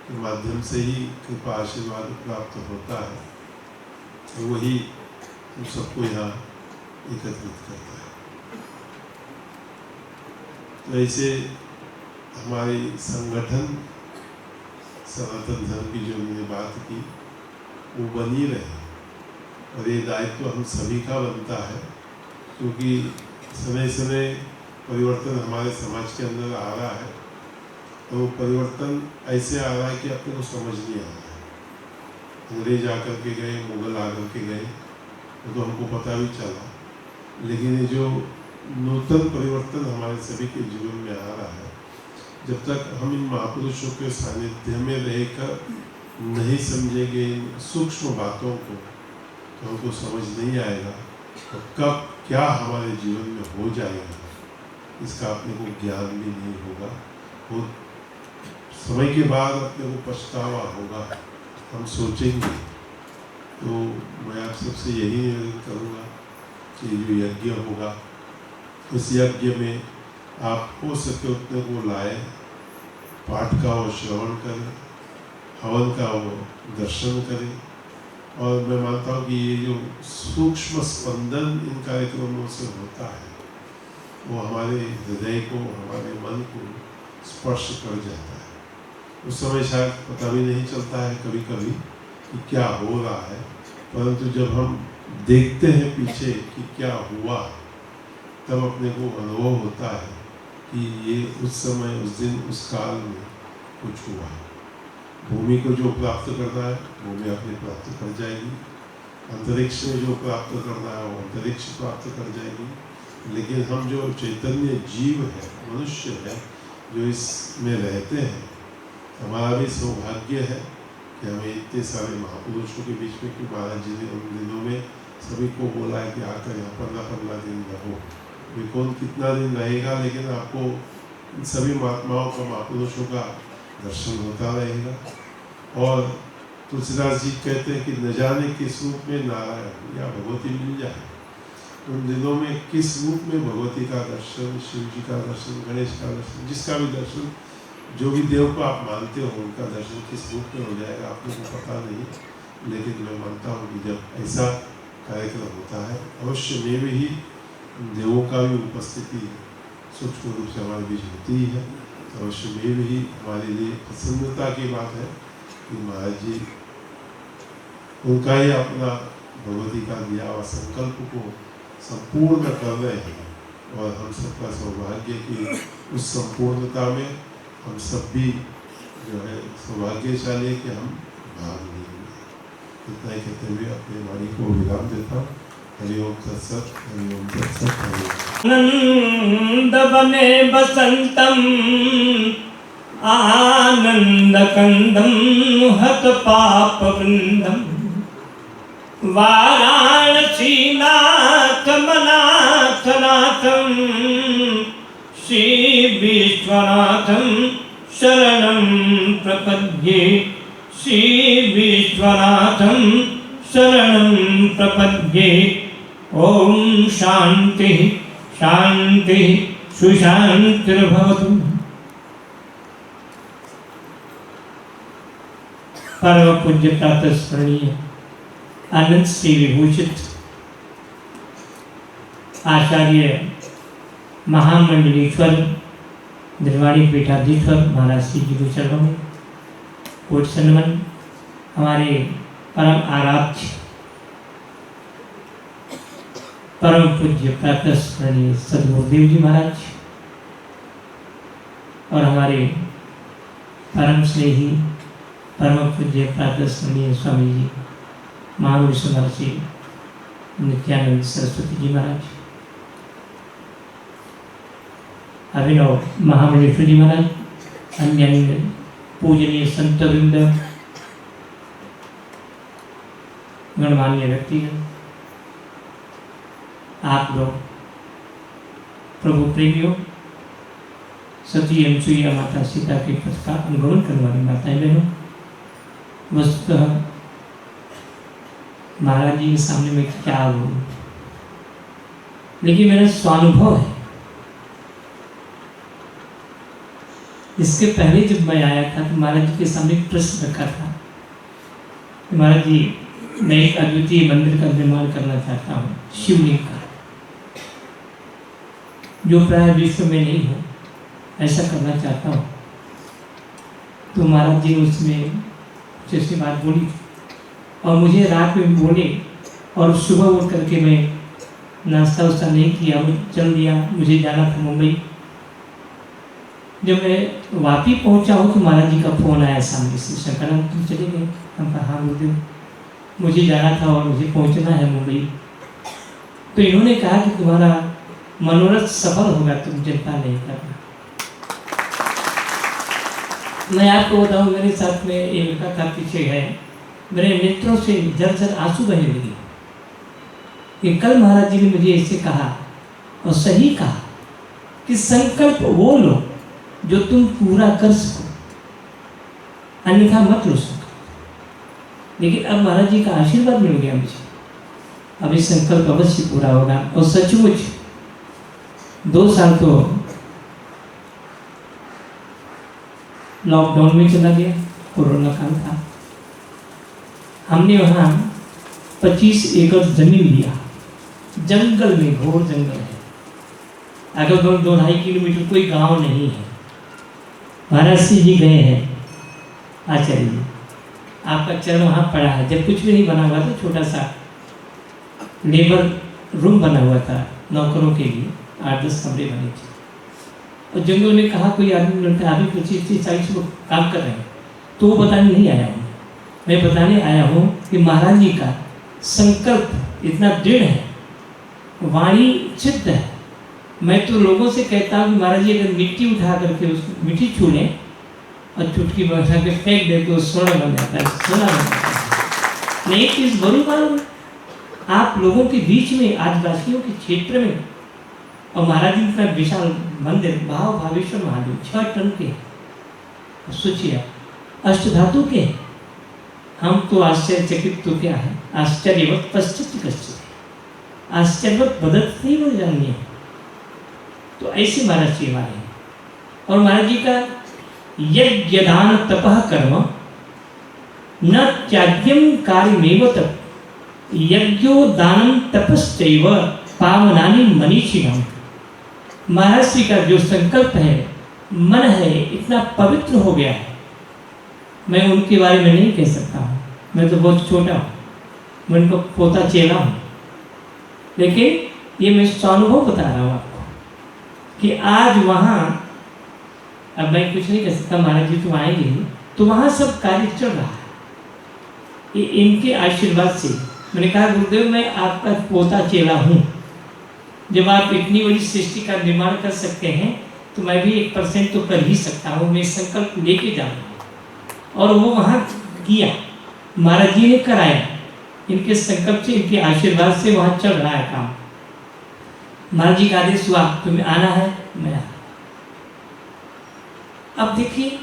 के माध्यम से ही कृपा आशीर्वाद प्राप्त होता है, तो वही हम सबको यहाँ एकत्रित करता है। तो ऐसे हमारे संगठन सनातन धर्म की जो मैंने बात की वो बनी रहे, और ये दायित्व हम सभी का बनता है, क्योंकि समय समय परिवर्तन हमारे समाज के अंदर आ रहा है, और वो परिवर्तन ऐसे आ रहा है कि अपने को समझ नहीं आ रहा है। अंग्रेज आकर के गए, मुगल आकर के गए, वो तो हमको पता भी चला, लेकिन ये जो नूतन परिवर्तन हमारे सभी के जीवन में आ रहा है, जब तक हम इन महापुरुषों के सानिध्य में रहकर नहीं समझेंगे इन सूक्ष्म बातों को, तो हमको समझ नहीं आएगा और कब क्या हमारे जीवन में हो जाएगा इसका अपने को ज्ञान भी नहीं होगा। वो समय के बाद अपने को पछतावा होगा, हम सोचेंगे। तो मैं आप सबसे यही निवेदन करूँगा कि जो यज्ञ होगा उस यज्ञ में आप हो सके उतने को लाए, पाठ का वो श्रवण करें, हवन का वो दर्शन करें, और मैं मानता हूँ कि ये जो सूक्ष्म स्पंदन इन कार्यक्रमों से होता है वो हमारे हृदय को, हमारे मन को स्पर्श कर जाता है। उस समय शायद पता भी नहीं चलता है कभी कभी कि क्या हो रहा है, परंतु जब हम देखते हैं पीछे कि क्या हुआ, तब अपने को अनुभव होता है कि ये उस समय, उस दिन, उस काल में कुछ हुआ। भूमि को जो प्राप्त करना है भूमि अपने प्राप्त कर जाएगी, अंतरिक्ष में जो प्राप्त करना है वो अंतरिक्ष प्राप्त कर जाएगी, लेकिन हम जो चैतन्य जीव है, मनुष्य है, जो इसमें रहते हैं, हमारा भी सौभाग्य है कि हमें इतने सारे महापुरुषों के बीच में, कि महाराज जी ने उन दिनों में सभी को बोला है कि आकर यहाँ 15-15 दिन रहो। वे कौन कितना दिन रहेगा, लेकिन आपको इन सभी महात्माओं का, महापुरुषों का दर्शन होता रहेगा। और तुलसीदास जी कहते हैं कि न जाने किस रूप में नारायण या भगवती मिल जाए। उन दिनों में किस रूप में भगवती का दर्शन, शिव जी का दर्शन, गणेश का दर्शन, जिसका भी दर्शन, जो भी देव को आप मानते हो उनका दर्शन किस रूप में हो जाएगा आपको को पता नहीं, लेकिन मैं मानता हूँ कि जब ऐसा कार्यक्रम होता है अवश्य में भी देवों का भी उपस्थिति सूक्ष्म रूप से हमारे बीच होती ही है। तो अवश्य में भी हमारे लिए प्रसन्नता की बात है कि महाराज जी उनका ही अपना भगवती का दिया हुआ संकल्प को संपूर्ण कर रहे हैं, और हम सबका सौभाग्य कि उस संपूर्णता में हम सब भी जो है सौभाग्यशाली है कि हम भाग लेंगे। इतना ही कहते हुए अपने वाणी को विराम देता हूँ। हरिओम तत्सत, हरिओम तत्सत, हरिओम। आनंद बने बसंतम आनंद कंदम हत पाप वृंदम वाराणसी नाथ मनाथ नाथम श्री विश्वनाथम शरणं प्रपद्ये श्री विश्वनाथम शरणं प्रपद्ये। ओम शांति शांति सुशांतिर्भवतु। परम पूज्य प्रातः स्मरणीय आनंद श्री विभूषित आचार्य महामंडलीश्वर निर्वाणी पीठाधीश्वर महाराज श्री जी के चरणों में कोट सन्मन। हमारे परम आराध्य परम पूज्य प्रातः स्मरणीय सदगुरुदेव जी महाराज और हमारे परम स्नेही परम पूज्य प्रातः स्मरणीय स्वामी जी महाविष्णु महर्षि नित्यानंद सरस्वती जी महाराज, अभिनव महामंडलेश्वर जी महाराज, अन्य अन्य पूजनीय संत वृंद, गणमान्य व्यक्तिगण, आप लोग प्रभु प्रेमियों, सती अनुसुईया माता सीता के पथ का अनुगमन करने वाली माताएं बहनों, वस्तुतः महाराज जी के सामने मैं क्या बोलूं, लेकिन मेरा स्वानुभव है। इसके पहले जब मैं आया था तो महाराज जी के सामने एक प्रश्न रखा था, महाराज जी मैं एक अद्वितीय मंदिर का निर्माण करना चाहता हूँ, शिवलिंग का, जो प्राय विश्व में नहीं हो, ऐसा करना चाहता हूँ। तो महाराज जी ने उसमें जैसी बात बोली और मुझे रात में बोले और सुबह उठ करके मैं नाश्ता वास्ता नहीं किया, मैं चल दिया, मुझे जाना था मुंबई। जब मैं वापी पहुंचा हूँ तो महाराज जी का फोन आया सामने से, शंकरम तुम चले गए? हम कहा हाँ गुरुदेव, मुझे जाना था और मुझे पहुंचना है मुंबई। तो इन्होंने कहा कि तुम्हारा मनोरथ सफल होगा, तुम चिंता नहीं करना। मैं आपको बताऊं, मेरे साथ में एक लड़का था, पीछे है, मेरे नेत्रों से झरझर आंसू बहने लगे कि कल महाराज जी ने मुझे ऐसे कहा और सही कहा कि संकल्प वो लो जो तुम पूरा कर सको, अन्यथा मत लो संकल्प। लेकिन अब महाराज जी का आशीर्वाद मिल गया मुझे, अब इस संकल्प अवश्य पूरा होगा। और सचमुच 2 साल तो लॉकडाउन में चला गया, कोरोना काल था। हमने वहाँ 25 एकड़ जमीन लिया, जंगल में, घोर जंगल है, अगल बगल 2-2.5 किलोमीटर कोई गांव नहीं है। महाराज जी गए हैं आचार्य जी, आपका चरण वहाँ पड़ा है, जब कुछ भी नहीं बना हुआ था, छोटा सा लेबर रूम बना हुआ था नौकरों के लिए, 8-10 कमरे बने थे। और जंगल में कहा कोई आदमी लड़का, अभी 25-40 लोग काम कर रहे हैं, तो वो बताने नहीं आया हूँ, मैं बताने आया हूँ कि महाराज जी का संकल्प इतना दृढ़ है, वाणी सिद्ध है। मैं तो लोगों से कहता हूँ कि महाराज जी अगर मिट्टी उठा करके उसको मिट्टी छू लें और चुटकी बैठा के फेंक दे तो स्वर्ण बन जाता है, सोना बन जाता है। नहीं चीज बड़ी मालूम, आप लोगों के बीच में, आदिवासियों के क्षेत्र में, और महाराज जी का विशाल मंदिर, भाव भावेश्वर महादेव 6 टन के, सोचिए अष्टधातु के, हम तो आश्चर्यचकित तो क्या है, आश्चर्यवत पश्चित कश्चित, आश्चर्यवत बदत नहीं बोल जानी है। तो ऐसे महाराज जी हमारे हैं। और महाराज जी का यज्ञ दान तपः कर्म न त्याज्यम कार्यमेव तप, यज्ञो दानम तपश्चैव पावनानि मनीषिणम्। महाराज जी का जो संकल्प है, मन है, इतना पवित्र हो गया है, मैं उनके बारे में नहीं कह सकता हूँ, मैं तो बहुत छोटा हूँ, मैं उनको पोता चेला हूँ। लेकिन ये मैं स्वानुभव बता रहा हूँ आपको कि आज वहाँ, अब मैं कुछ नहीं कह सकता, महाराज जी तो आएंगे ही, तो वहाँ सब कार्य चल रहा है, ये इनके आशीर्वाद से। मैंने कहा गुरुदेव मैं आपका पोता चेला हूँ, जब आप इतनी बड़ी सृष्टि का निर्माण कर सकते हैं तो मैं भी 1% तो कर ही सकता हूँ, मैं संकल्प लेके जाऊँगा। और वो वहाँ किया, महाराज जी ने कराया, इनके संकल्प से, इनके आशीर्वाद से वहाँ चल रहा है काम। महाराज जी का आदेश हुआ तुम्हें आना है, मैं आया। अब देखिए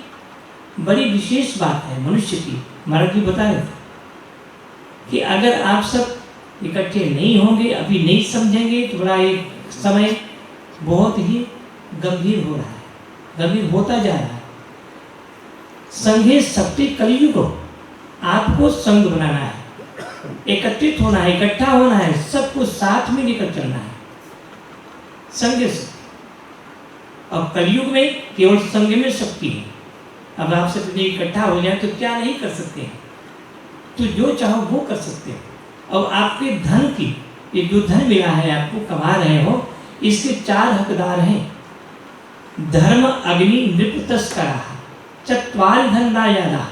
बड़ी विशेष बात है मनुष्य की, महाराज जी बता रहे थे कि अगर आप सब इकट्ठे नहीं होंगे, अभी नहीं समझेंगे, तो बड़ा एक समय बहुत ही गंभीर हो रहा है, गंभीर होता जा रहा है। संघे शक्ति कलयुग, आपको संघ बनाना है, एकत्रित होना है, इकट्ठा होना है, सबको साथ में लेकर चलना है, संघ से। अब कलयुग में केवल संघ में शक्ति है। अब आप सब इकट्ठा हो जाए तो क्या नहीं कर सकते हैं, तो जो चाहो वो कर सकते हैं। अब आपके धन की, ये जो धन मिला है आपको, कमा रहे हो, इसके 4 हकदार हैं। धर्म अग्नि नृप तस्करा, चत्वार धन दायादा,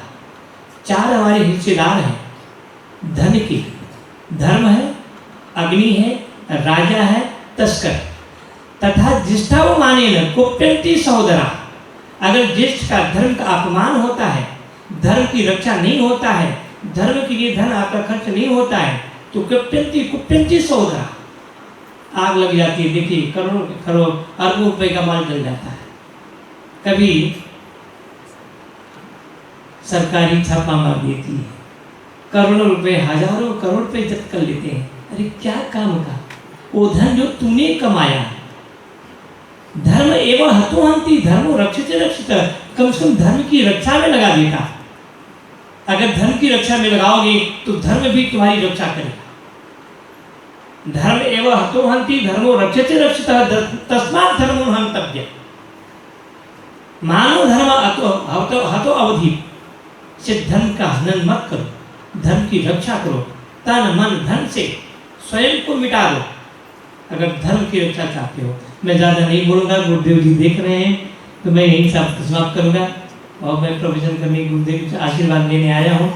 4 हमारे हिस्सेदार हैं धन की। धर्म है, अग्नि है, राजा है, तस्कर। तथा ज्येष्ठा वो माने न कुप्यंती सहोदरा, अगर ज्येष्ठ का धर्म का अपमान होता है, धर्म की रक्षा नहीं होता है, धर्म के लिए धन आपका खर्च नहीं होता है, तो कुप्यंती सहोदरा, आग लग जाती है। देखिए करोड़ों अरबों रुपए का माल जल जाता है। कभी सरकारी छापा मार देती है, करोड़ों रुपए, हजारों करोड़ रुपए जब्त कर लेते हैं। अरे क्या काम का? वो धन जो तूने कमाया, धर्म एवं हतोहंति धर्मो रक्षित रक्षित, कम से कम धर्म की रक्षा में लगा देगा। अगर धर्म की रक्षा में लगाओगे तो धर्म भी तुम्हारी रक्षा करेगा। धर्म एवं हतोहंति धर्मो रक्षित रक्षित तस्मात् धर्मो हंतव्य। मानव धर्म हतो अवधि से धर्म का हनन मत करो, धर्म की रक्षा करो। तन मन धन से स्वयं को मिटा दो अगर धर्म की रक्षा चाहते हो। मैं ज़्यादा नहीं बोलूँगा, गुरुदेव जी देख रहे हैं, तो मैं यहीं समाप्त करूँगा। और मैं प्रोफेशन करने गुरुदेव से आशीर्वाद लेने आया हूँ।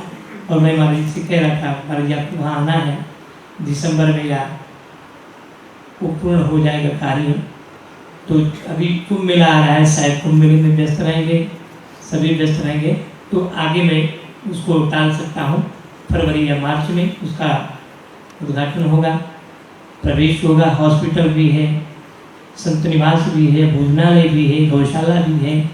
और मैं महाराज जी से कह रहा था, महाराज जी आपको वहाँ आना है दिसंबर में, या वो पूर्ण हो जाएगा कार्य। तो अभी कुंभ मेला आ रहा है, शायद कुंभ मेले में व्यस्त रहेंगे, सभी व्यस्त रहेंगे, तो आगे मैं उसको टाल सकता हूँ। फरवरी या मार्च में उसका उद्घाटन होगा, प्रवेश होगा। हॉस्पिटल भी है, संत निवास भी है, भोजनालय भी है, गौशाला भी है,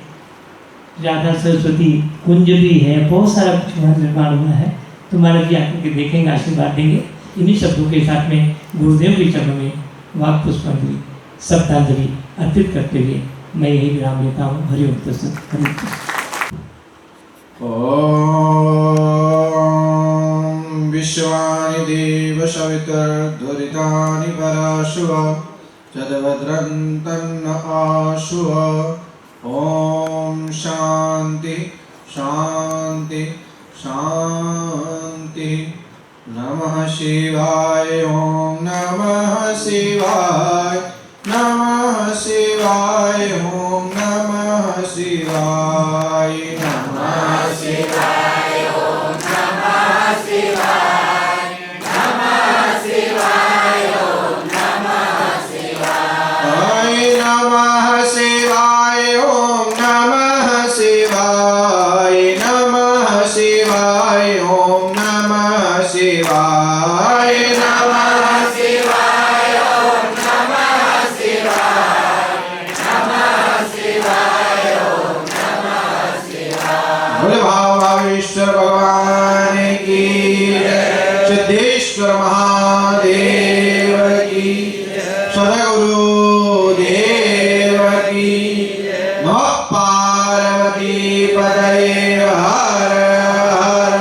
राधा सरस्वती कुंज भी है, बहुत सारा कुछ वहाँ निर्माण हुआ है। तो महाराज जी आकर के देखेंगे, आशीर्वाद देंगे। इन्हीं शब्दों के साथ में गुरुदेव के चरणों में वाक पुष्पांजलि शब्दांजलि अर्पित करते हुए मैं यही विराम लेता हूँ। हरि ओम तत्सत। हरि ओम तत्सत। ॐ विश्वानि देव सवितर्दुरितानि पराशुव तद्भद्रं तन्न आशुव। ॐ शान्ति शान्ति शान्ति। नमः शिवाय। ॐ नमः शिवाय। नमः शिवाय। ॐ नमः शिवाय। नमः शिवाय। ॐ नमः शिवाय। नमः शिवाय। ॐ नमः शिवाय। नमः शिवाय। ॐ नमः शिवाय। नमः शिवाय। ॐ नमः शिवाय। नमः शिवाय। ॐ नमः शिवाय। नमः शिवाय। ॐ नमः शिवाय। बोले भावेश्वर भगवान की जय। सिद्धेश्वर महादेव की जय। सदगुरु देव की जय। नमः पार्वती पतये हर हर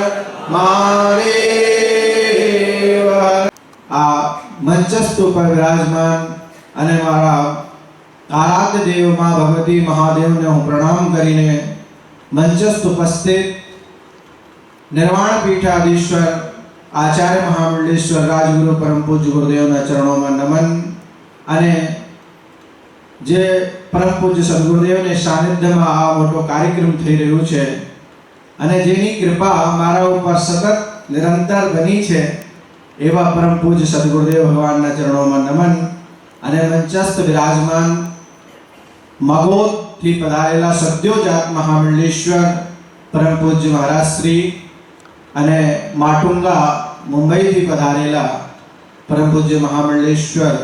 महादेव। आ मंचस्थ पर विराजमान અને મારા આરાધ્ય દેવ માં ભગવતી મહાદેવને હું પ્રણામ કરીને મંચસ્થ ઉપસ્થિત निर्वाण पीठाधीश्वर आचार्य महामंडलेश्वर राजगुरु परम पूज्य गुरुदेवના ચરણોમાં નમન। અને જે પરમ પૂજ્ય સદગુરુદેવને સાનિધ્યમાં આ મોટો કાર્યક્રમ થઈ રહ્યો છે અને જેની કૃપા મારા ઉપર સતત નિરંતર બની છે એવા પરમ પૂજ્ય સદગુરુદેવ ભગવાનના ચરણોમાં નમન। અને મંચસ્થ વિરાજમાન મગોદથી પધારેલા સદ્યોજાત મહામંડલેશ્वर परम पूज्य महाराज श्री અને માટુંગા મુંબઈથી પધારેલા પરમ પૂજ્ય મહામંડલેશ્वर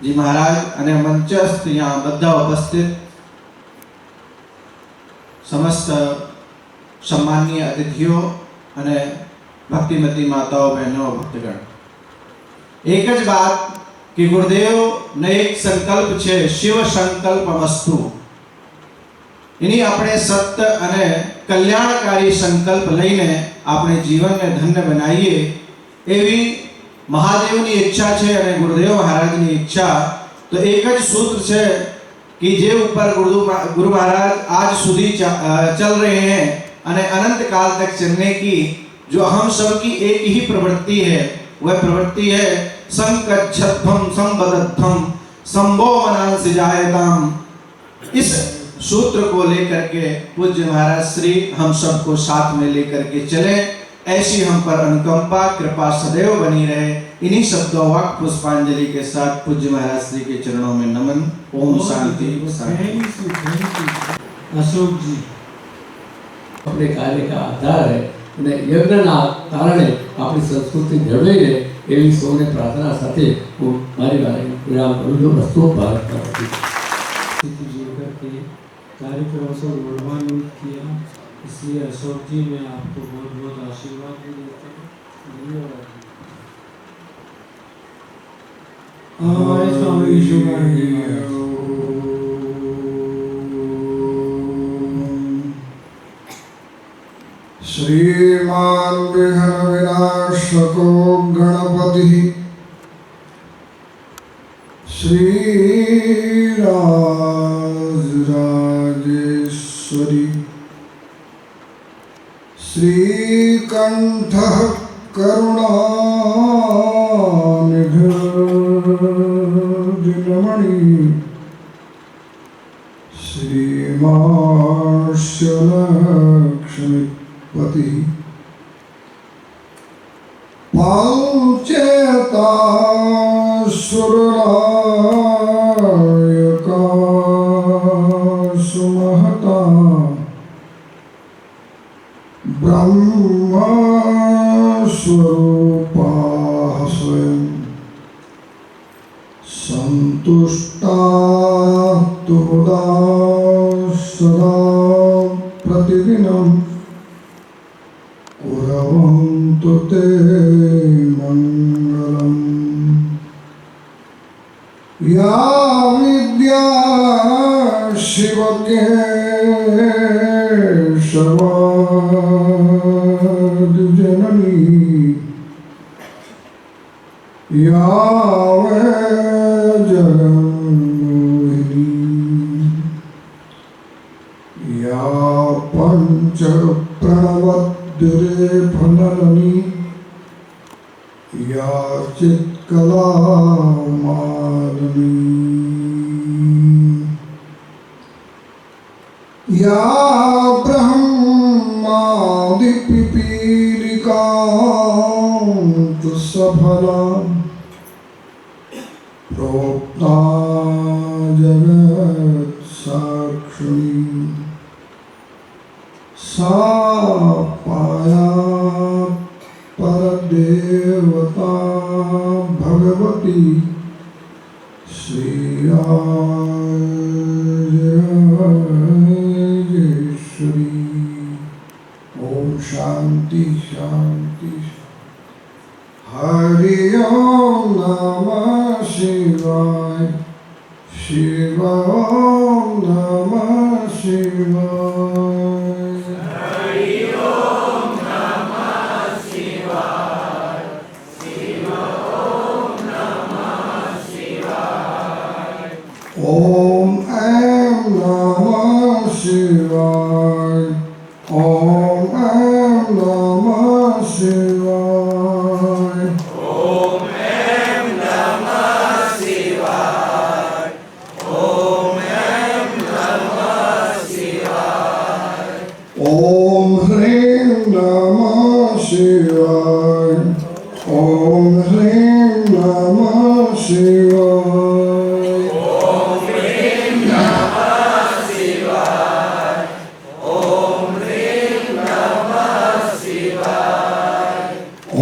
जी महाराज અને મંચસ્થ यहाँ બધા ઉપસ્થિત समस्त सम्माननीय अतिथियों અને भक्तिमती माताओं बहनों भक्तगण, एक ज बात कि गुरुदेव ने एक संकल्प छे, शिव संकल्पमस्तु। इनी अपने सत्य अने कल्याणकारी संकल्प लईने अपने जीवन में धन्य बनाइए एवी महादेवनी इच्छा छे अने गुरुदेव महाराजनी इच्छा। तो एक ज सूत्र छे कि जे ऊपर गुरु महाराज आज सुधी चल रहे हैं अने अनंत काल तक चलने की जो हम सब की एक ही प्रवृत्ति है, वह प्रवृत्ति है संकच्छध्वं संबद्धं संभो मनांसि जायताम। इस सूत्र को लेकर के पूज्य महाराज श्री हम सबको साथ में लेकर के चले, ऐसी हम पर अनुकंपा कृपा सदैव बनी रहे। इन्हीं शब्दों वाक पुष्पांजलि के साथ पूज्य महाराज श्री के चरणों में नमन। ओम शांति शांति। अशोक जी अपने कार्य का आधार है અને યજ્ઞના કારણે આપણી સંસ્કૃતિ જળવાઈ રહે એવી સૌને પ્રાર્થના સાથે હું મારી વાણી વિરામ કરું છું। વસ્તુ ભારત માતા की। जोड़ करके कार्यक्रम को गौरवान्वित किया। इसलिए अशोक जी मैं आपको बहुत बहुत आशीर्वाद भी देता हूँ। धन्यवाद। हमारे स्वामी विश्वकानंद जी महाराज। श्रीमान विघ्न विनाशको गणपति श्रीराजेश्वरी श्रीकंठः करुणानिधिर्दिनमणि श्रीमार्ष्यलक्ष्मीपति पाञ्चेतासुरनायका सुमहता ब्रह्मस्वरूपाः स्वयं सन्तुष्टाः तुमुदा सदा प्रतिदिनं कुर्वन्तु ते मङ्गलम्। या विद्या शिवकेशवादिजननी या वै जगन्मोहिनी या पञ्चप्रणवद्रे फलनी या चित्कलामालिनी या ब्रह्मादिपिपीलिकान्तसफला प्रोक्ता जगत्साक्षिणी सा पायात् परदेवता भगवती श्रीराजेश्वरी। ओम शांति शांति। हरि ओम नमः शिवाय। शिव ओम नमः शिवाय। हरि ओम नमः शिवाय। शिव ओम नमः शिवाय। ओम ऐं नमः शिवाय। ओम ऐं नमः शिवाय। ओम ऐं नमः शिवाय। ओम ऐं नमः शिवाय। ओम ह्रीं नमः शिवाय। ओम ह्रीं नमः शिवाय। ओम ह्रीं नमः शिवाय। ओम ह्रीं नमः शिवाय।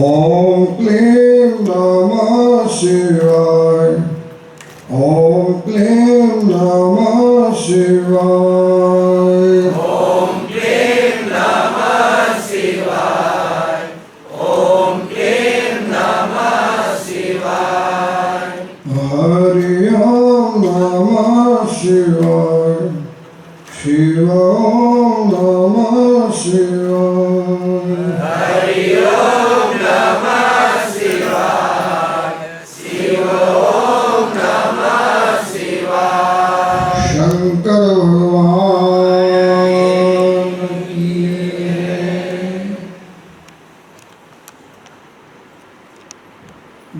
ओम क्लीं नमः शिवाय। ओम क्लीं नमः शिवाय। ओम क्लीं नमः शिवाय। ओम क्लीं नमः शिवाय। हरि ओम नमः शिवाय। शिव ओम नमः शिवाय। हरि ओम नमः शिवाय। शिव ओम नमः शिवाय। शंकर भगवान की जय।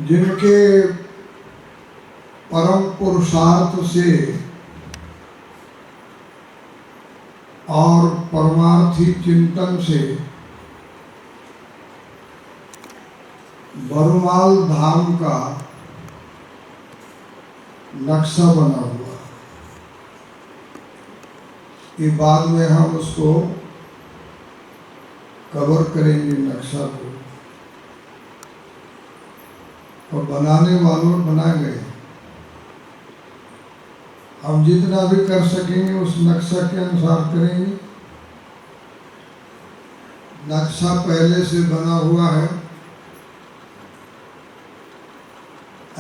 जिनके परम पुरुषार्थ से और परमार्थी चिंतन से बरुमाल धाम का नक्शा बना हुआ। ये बाद में हम उसको कवर करेंगे नक्शा को, और बनाने वालों बनाए गए। हम जितना भी कर सकेंगे उस नक्शा के अनुसार करेंगे। नक्शा पहले से बना हुआ है।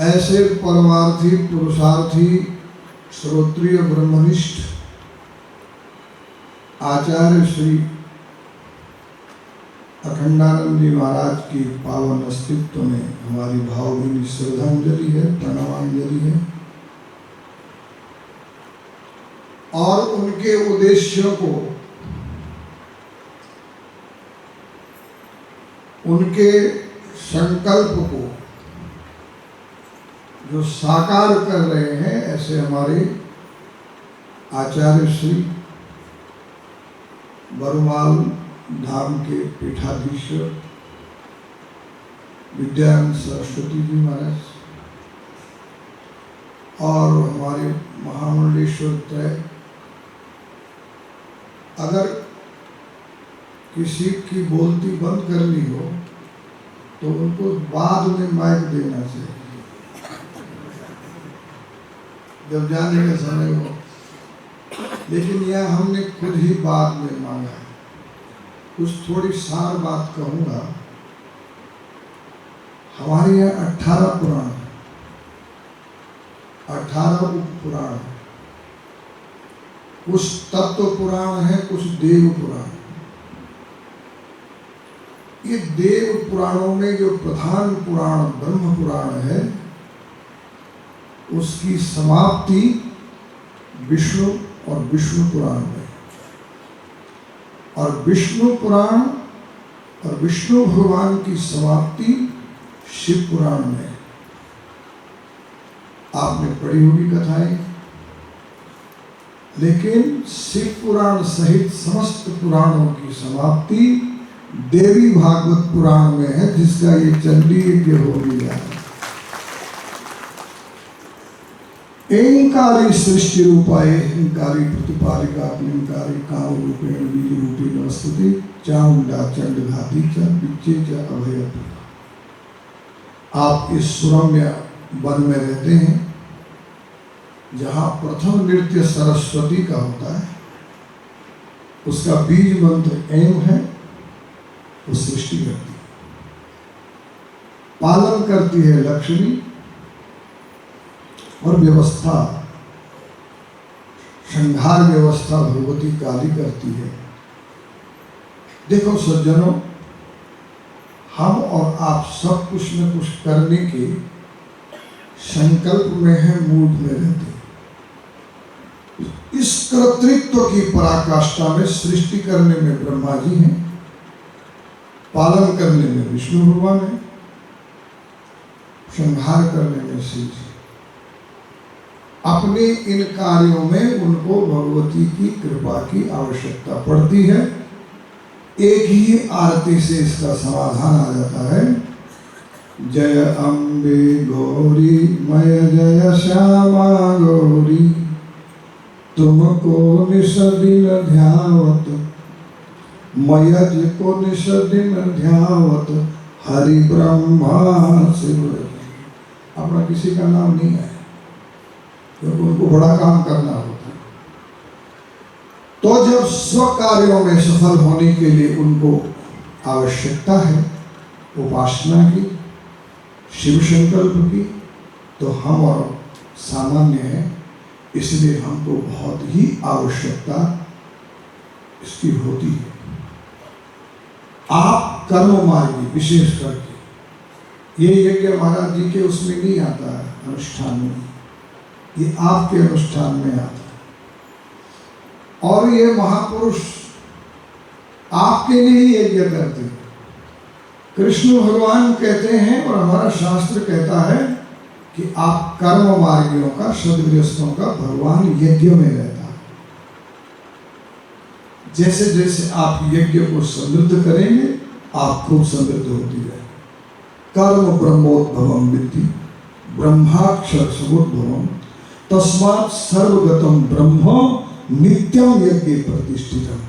ऐसे परमार्थी, पुरुषार्थी, श्रोत्रिय, ब्रह्मनिष्ठ आचार्य श्री अखंडानंद जी महाराज की पावन अस्तित्व में हमारी भावभीनी श्रद्धांजलि है, प्रणवांजलि है। और उनके उद्देश्यों को, उनके संकल्प को जो साकार कर रहे हैं, ऐसे हमारे आचार्य श्री बरुमाल धाम के पीठाधीश्वर विद्यानंद सरस्वती जी महाराज और हमारे महामंडलेश्वर त्रय, अगर किसी की बोलती बंद करनी हो तो उनको बाद में माइक देना चाहिए, जब जाने का समय हो। लेकिन यह हमने खुद ही बाद में मांगा है। कुछ थोड़ी सार बात कहूँगा। हमारे यहाँ 18 पुराण, 18 उप पुराण, कुछ तत्व पुराण है, कुछ देव पुराण। ये देव पुराणों में जो प्रधान पुराण ब्रह्म पुराण है, उसकी समाप्ति विष्णु और विष्णु पुराण में, और विष्णु पुराण और विष्णु भगवान की समाप्ति शिव पुराण में। आपने पढ़ी होगी कथाएं, लेकिन शिव पुराण सहित समस्त पुराणों की समाप्ति देवी भागवत पुराण में है, जिसका ये चंडी यज्ञ हो गया है। एंकारी सृष्टि रूपाय एंकारी प्रतिपालिका क्लींकारी काम रूपेण बीज रूपी नमस्ते चामुंडा चंड घाती च बिच्चे च अभय। आप इस सुरम्य वन में रहते हैं, जहाँ प्रथम नृत्य सरस्वती का होता है। उसका बीज मंत्र एम है। वो सृष्टि करती है, पालन करती है लक्ष्मी, और व्यवस्था, संहार व्यवस्था भगवती काली करती है। देखो सज्जनों, हम और आप सब कुछ न कुछ करने के संकल्प में है, मूड में रहते हैं। इस कर्तृत्व की पराकाष्ठा में सृष्टि करने में ब्रह्मा जी हैं, पालन करने में विष्णु भगवान है, संहार करने में शिव जी। अपने इन कार्यों में उनको भगवती की कृपा की आवश्यकता पड़ती है। एक ही आरती से इसका समाधान आ जाता है। जय अम्बे गौरी मय जय श्यामा गौरी, तुमको निश दिन ध्यावत, मयज को निश दिन ध्यावत, हरि ब्रह्मा शिव। अपना किसी का नाम नहीं है, क्योंकि उनको बड़ा काम करना होता है। तो जब स्व कार्यों में सफल होने के लिए उनको आवश्यकता है उपासना की, शिव संकल्प की, तो हम और सामान्य है, इसलिए हमको बहुत ही आवश्यकता इसकी होती है। आप कर्म मार्गी विशेष करके, ये यज्ञ महाराज जी के उसमें नहीं आता है अनुष्ठान में, ये आपके अनुष्ठान में आता है। और ये महापुरुष आपके लिए ही यज्ञ करते हैं। कृष्ण भगवान कहते हैं और हमारा शास्त्र कहता है कि आप कर्म मार्गियों का, सद्गृहस्थों का भगवान यज्ञ में रहता है। जैसे जैसे आप यज्ञ को समृद्ध करेंगे, आप खूब समृद्ध होती है। कर्म ब्रह्मोद्भवम विद्धि ब्रह्माक्षर समुद्भवम तस्मात् सर्वगतम ब्रह्म नित्यम यज्ञ प्रतिष्ठितम।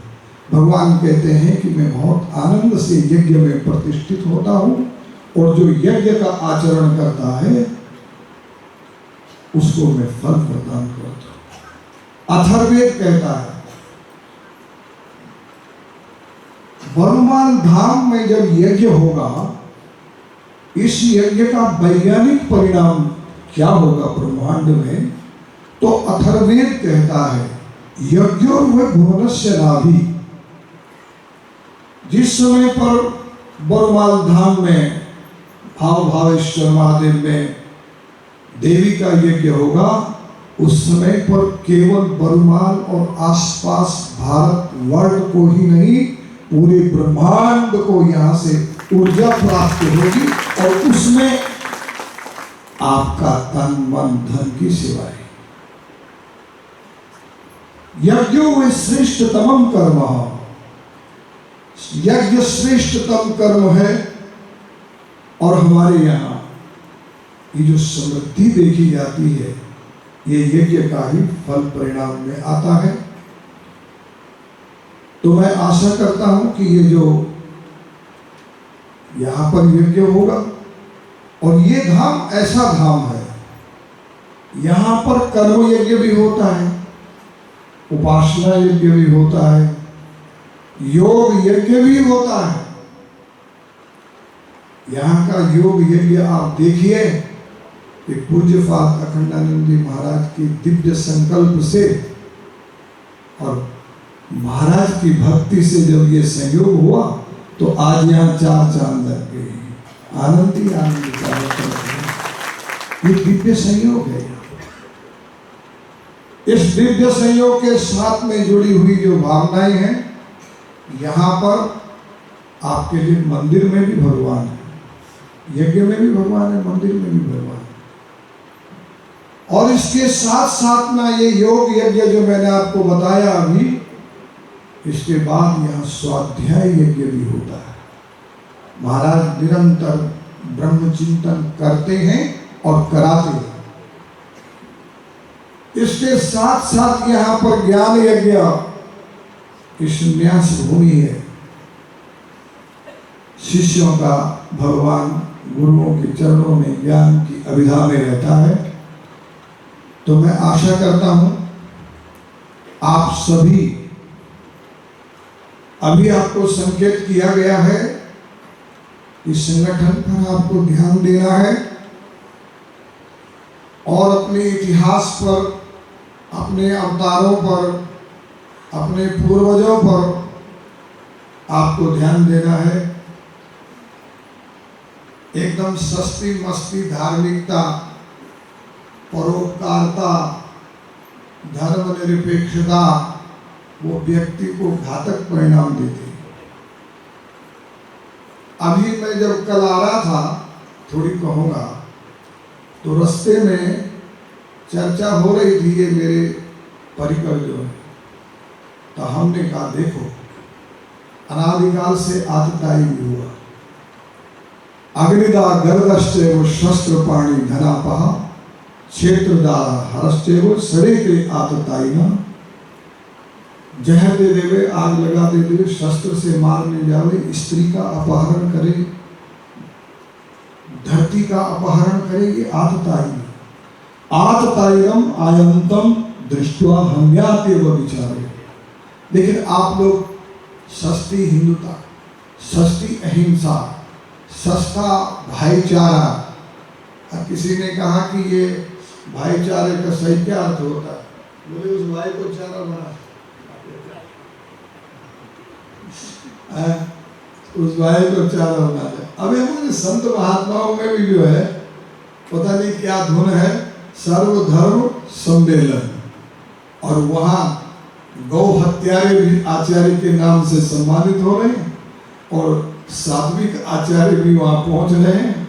भगवान कहते हैं कि मैं बहुत आनंद से यज्ञ में प्रतिष्ठित होता हूँ, और जो यज्ञ का आचरण करता है उसको मैं फल प्रदान करता हूँ। अथर्ववेद कहता है बरुमान धाम में जब यज्ञ होगा, इस यज्ञ का वैज्ञानिक परिणाम क्या होगा ब्रह्मांड में, तो अथर्ववेद कहता है यज्ञोर्वै भुवनस्य नाभि। जिस समय पर बरुमाल धाम में भाव भावेश्वर महादेव में देवी का यज्ञ होगा, उस समय पर केवल बरुमाल और आसपास भारत वर्ल्ड को ही नहीं, पूरे ब्रह्मांड को यहाँ से ऊर्जा प्राप्त होगी और उसमें आपका तन मन धन की सेवा है। यज्ञो वे श्रेष्ठतम कर्म, यज्ञ श्रेष्ठतम कर्म है। और हमारे यहाँ ये जो समृद्धि देखी जाती है, ये यज्ञ का ही फल परिणाम में आता है। तो मैं आशा करता हूं कि ये जो यहाँ पर यज्ञ होगा, और ये धाम ऐसा धाम है, यहाँ पर कर्म यज्ञ भी होता है, उपासना यज्ञ भी होता है, योग यज्ञ भी होता है। यहाँ का योग यज्ञ आप देखिए कि पूज्यपाद अखंडानंद जी महाराज की दिव्य संकल्प से और महाराज की भक्ति से जब ये संयोग हुआ, तो आज यहाँ 4 चांद लग गए। आनंद ही आनंद चारों तरफ है। ये दिव्य संयोग है। इस दिव्य संयोग के साथ में जुड़ी हुई जो भावनाएं हैं, यहाँ पर आपके लिए मंदिर में भी भगवान है, यज्ञ में भी भगवान है, मंदिर में भी भगवान है। और इसके साथ साथ ना ये योग यज्ञ जो मैंने आपको बताया अभी, इसके बाद यहाँ स्वाध्याय यज्ञ भी होता है। महाराज निरंतर ब्रह्म चिंतन करते हैं और कराते हैं। इसके साथ साथ यहाँ पर ज्ञान यज्ञ की संन्यास भूमि है। शिष्यों का भगवान गुरुओं के चरणों में ज्ञान की अभिधा में रहता है। तो मैं आशा करता हूं आप सभी, अभी आपको संकेत किया गया है कि संगठन पर आपको ध्यान देना है और अपने इतिहास पर, अपने अवतारों पर, अपने पूर्वजों पर आपको ध्यान देना है। एकदम सस्ती मस्ती धार्मिकता, परोपकारता, धर्मनिरपेक्षता वो व्यक्ति को घातक परिणाम देती है। अभी मैं जब कल आ रहा था, थोड़ी कहूँगा, तो रास्ते में चर्चा हो रही थी ये मेरे परिकर जो है, तो हमने कहा देखो अनादिकाल से आतताई भी हुआ। अग्निदा गर्दश्चैव शस्त्रपाणि धनापहा क्षेत्रदा हरश्चैव शरीरे आततायिना। जहर दे देवे, आग लगा दे देवे, शस्त्र से मारने जावे, स्त्री का अपहरण करे, धरती का अपहरण करे, ये आततायी। आततायिनम आयंतम दृष्ट्वा हम्यातेव विचारे। लेकिन आप लोग सस्ती हिंदुता, सस्ती अहिंसा, सस्ता भाईचारा, और किसी ने कहा कि ये भाईचारे का सही क्या अर्थ होता है? बोले उस भाई को चारा बना, उस भाई को चारा बना दे। अभी हमारे संत महात्माओं में भी जो है पता नहीं क्या धुन है, सर्वधर्म सम्मेलन, और वहाँ गौ हत्यारे भी आचार्य के नाम से सम्मानित हो रहे हैं और सात्विक आचार्य भी वहाँ पहुँच रहे हैं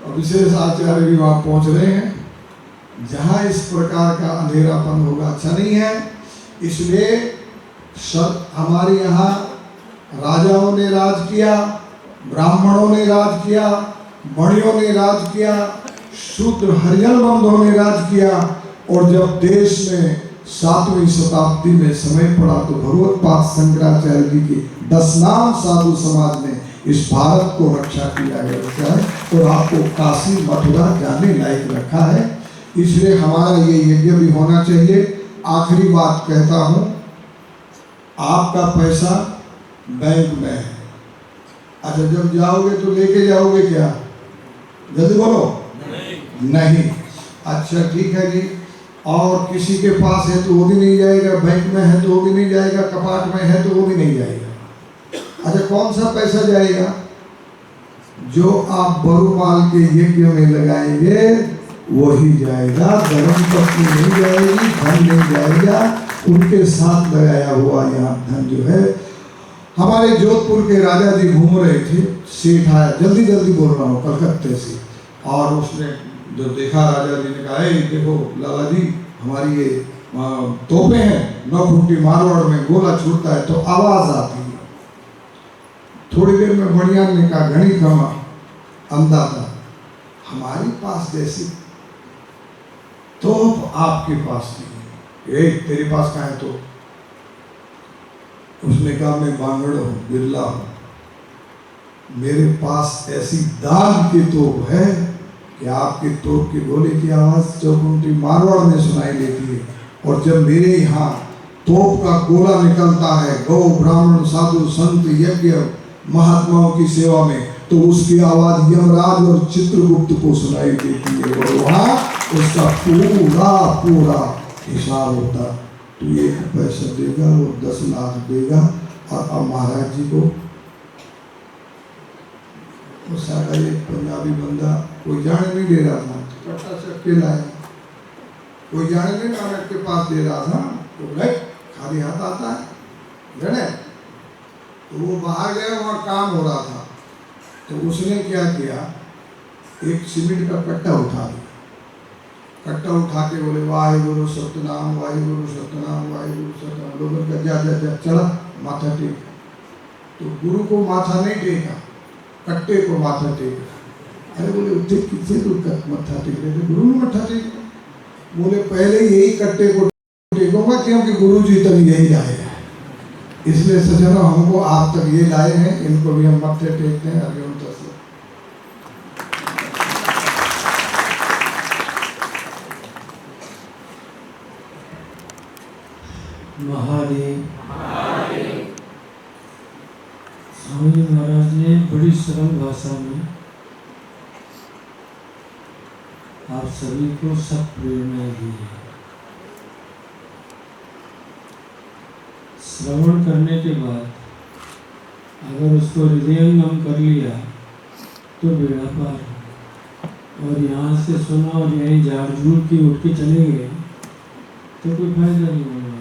और विशेष आचार्य भी वहाँ पहुँच रहे हैं। जहाँ इस प्रकार का अंधेरापन होगा अच्छा नहीं है। इसलिए सब हमारे यहाँ राजाओं ने राज किया, ब्राह्मणों ने राज किया, मणियों ने राज किया, शूद्र हरिजन बंधुओं ने राज किया, और जब देश में 7वीं शताब्दी में समय पड़ा तो भगवत्पाद शंकराचार्य जी के 10 नाम साधु समाज ने इस भारत को रक्षा किया गया है और आपको काशी मथुरा जाने लायक रखा है। इसलिए हमारा ये यज्ञ भी होना चाहिए। आखिरी बात कहता हूँ, आपका पैसा बैंक में है। अच्छा, जब जाओगे तो लेके जाओगे क्या? जल्दी बोलो। नहीं। अच्छा ठीक है जी। और किसी के पास है तो वो भी नहीं जाएगा, बैंक में है तो वो भी नहीं जाएगा, कपाट में है तो वो भी नहीं जाएगा। अच्छा, कौन सा पैसा जाएगा? जो आप बरुमाल के यज्ञ में लगाएंगे वही जाएगा। धर्म पत्नी नहीं जाएगी, धन नहीं जाएगा, उनके साथ लगाया हुआ यहाँ धन जो है। हमारे जोधपुर के राजा जी घूम रहे थे, सेठ आया, जल्दी जल्दी बोल रहा हूँ, कलकत्ते से, और उसने जो देखा, राजा जी ने कहा, देखो लाला जी, हमारी ये तोपे हैं, 9 फुटी मारवाड़ में गोला छूटता है तो आवाज आती है। थोड़ी देर में बनियान ने कहा, घनी खमा अंदाजा, हमारी पास जैसी तोप आपके पास नहीं है। तेरे पास कहाँ है तो? उसने कहा, मैं बांगड़ हूँ, बिरला हूँ, मेरे पास ऐसी दाग की तोप है कि आपके तोप के गोले की आवाज 4 मारवाड़ में सुनाई देती है। और जब मेरे यहाँ तोप का गोला निकलता है गौ ब्राह्मण साधु संत यज्ञ महात्माओं की सेवा में, तो उसकी आवाज यमराज और चित्रगुप्त को सुनाई देती है, और वहाँ उसका पूरा हिसाब होता। तो 1 पैसा देगा, वो 10 लाख देगा। और अब महाराज जी को वो सारा एक पंजाबी बंदा, कोई जाने नहीं दे रहा था, कट्टा से अकेला है, कोई जाने नहीं नानक के पास दे रहा था, तो गए, खाली हाथ आता है गए। तो वो बाहर गया, वहाँ काम हो रहा था, तो उसने क्या किया, एक सीमेंट का कट्टा उठा लिया, कट्टा उठा के बोले, वाहिगुरु सतनाम, वाहिगुरु सतनाम, वाहिगुरु सतनाम। लोगों का जा चला माथा टेक। तो गुरु को माथा नहीं टेका, कट्टे को माथा टेका। अरे बोले, उठे किससे तो माथा टेक रहे थे? गुरु ने माथा टेका। बोले, पहले यही कट्टे को टेकूंगा, क्योंकि गुरु जी तक यही लाए हैं, इसलिए सज्जनों हमको आप तक ये लाए हैं, इनको भी हम माथे टेकते हैं। अभी हम तस्वीर महादेव। स्वामी जी महाराज ने बड़ी सरल भाषा में आप सभी को सब प्रेरणा दी है। श्रवण करने के बाद अगर उसको हृदयंगम कर लिया तो बेड़ा पार है। और यहाँ से सुना और यहीं झाड़ झूल की उठ के चले गए तो कोई फायदा नहीं होने वाला।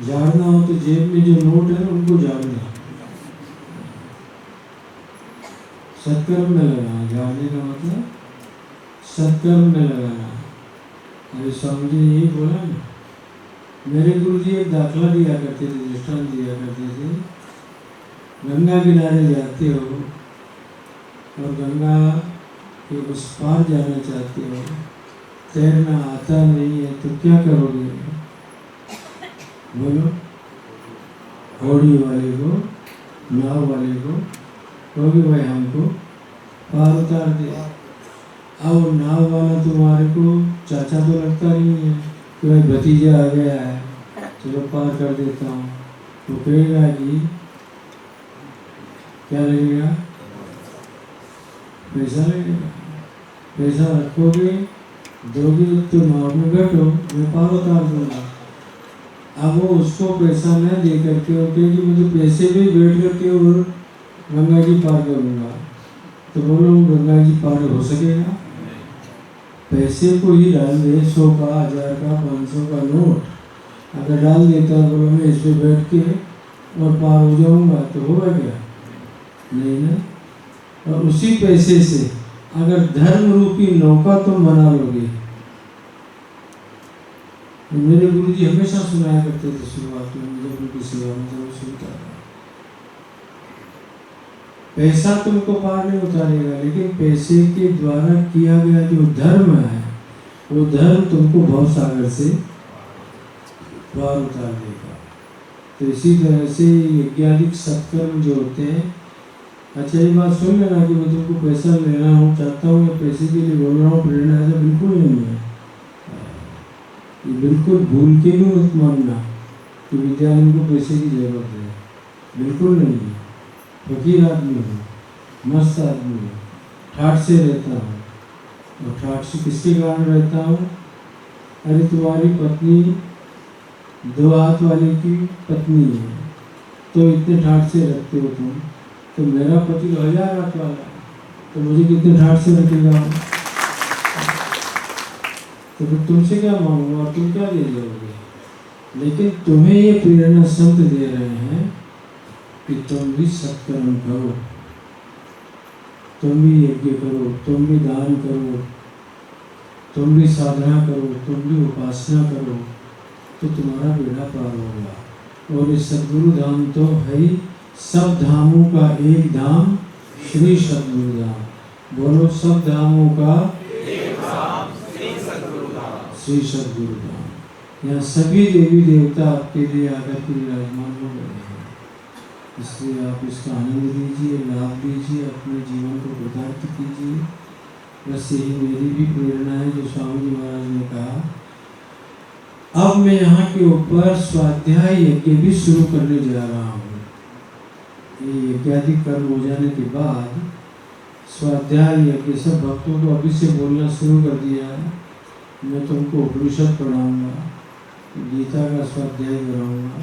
झाड़ना हो तो जेब में जो नोट है उनको झाड़ना, सत्कर्म में लगाना। झाड़ने का मतलब सत्कर्म में लगाना। अरे स्वामी जी यही बोला ना, मेरे गुरु जी एक दाखला दिया करते थे, दृष्टांत दिया करते थे। गंगा किनारे जाते हो और गंगा के उस पार जाना चाहते हो, तैरना आता नहीं है तो क्या करोगे? बोलो। घोड़ी वाले को, नाव वाले को कहोगे, भाई हमको पार उतार दे। अब नाव वाला तुम्हारे को चाचा तो लगता नहीं है कि भाई भतीजा आ गया है, चलो पार कर देता हूँ। तो कहेगा कि क्या लगेगा? पैसा लगेगा। पैसा रखोगे, दोगे तो नाव में बैठो, मैं पार उतार दूंगा। अब वो उसको पैसा न दे करके वो कहे कि मुझे पैसे भी बैठ करके और गंगा जी पार करूँगा, तो बोलो गंगा जी पार हो सकेगा? पैसे को ही डाल दे, 100 का, 1000 का, 500 का नोट अगर डाल देता है, बोलो मैं इस पर बैठ के और पार हो जाऊँगा, तो होगा क्या? नहीं ना। और उसी पैसे से अगर धर्म रूपी नौका तुम बना लोगे। मेरे गुरु जी हमेशा सुनाया करते थे शुरुआत में, जब उनकी सेवा में जब सुनता था, पैसा तुमको पार नहीं उतारेगा, लेकिन पैसे के द्वारा किया गया जो धर्म है वो धर्म तुमको भव सागर से पार उतार देगा। तो इसी तरह से यज्ञादिक सत्कर्म जो होते हैं, अच्छा ये बात सुन लेना कि मैं तुमको पैसा लेना हूँ चाहता हूँ या पैसे के लिए बोल रहा हूँ, प्रेरणा ऐसा बिल्कुल नहीं है। ये बिल्कुल भूल के भी मत मानना कि विद्यालय को पैसे की जरूरत है, बिल्कुल नहीं है। फकीर आदमी हूँ, मस्त आदमी हूँ, ठाठ से रहता हूँ। और ठाठ से किसके कारण रहता हूँ? अरे तुम्हारी पत्नी 2 हाथ वाले की पत्नी है, तो इतने ठाठ से रखते हो तुम, तो मेरा पति 1000 हाथ वाला है, तो मुझे कितने ठाठ से रखेगा? तो फिर तुमसे क्या मांगूंगा और तुम क्या दे दोगे? लेकिन तुम्हें ये प्रेरणा संत दे रहे हैं कि तुम भी सत्कर्म करो, तुम भी यज्ञ करो, तुम भी दान करो, तुम भी साधना करो, तुम भी उपासना करो, तो तुम्हारा बेड़ा पार होगा। और ये सद्गुरु धाम तो है ही, सब धामों का एक धाम श्री सद्गुरु धाम। बोलो, सब धामों का श्री सद्गुरु धाम। यहाँ सभी देवी देवता आपके लिए आकर के विराजमान हो गए हैं, इसलिए आप इसका आनंद लीजिए, लाभ लीजिए, अपने जीवन को कृतार्थ कीजिए। बस यही मेरी भी प्रेरणा है, जो स्वामी जी महाराज ने कहा। अब मैं यहाँ के ऊपर स्वाध्याय यज्ञ भी शुरू करने जा रहा हूँ। ये यज्ञादि कर्म हो जाने के बाद स्वाध्याय यज्ञ सब भक्तों को अभी से बोलना शुरू कर दिया है। मैं तुमको उपनिषद पढ़ाऊँगा, गीता का स्वाध्याय कराऊँगा,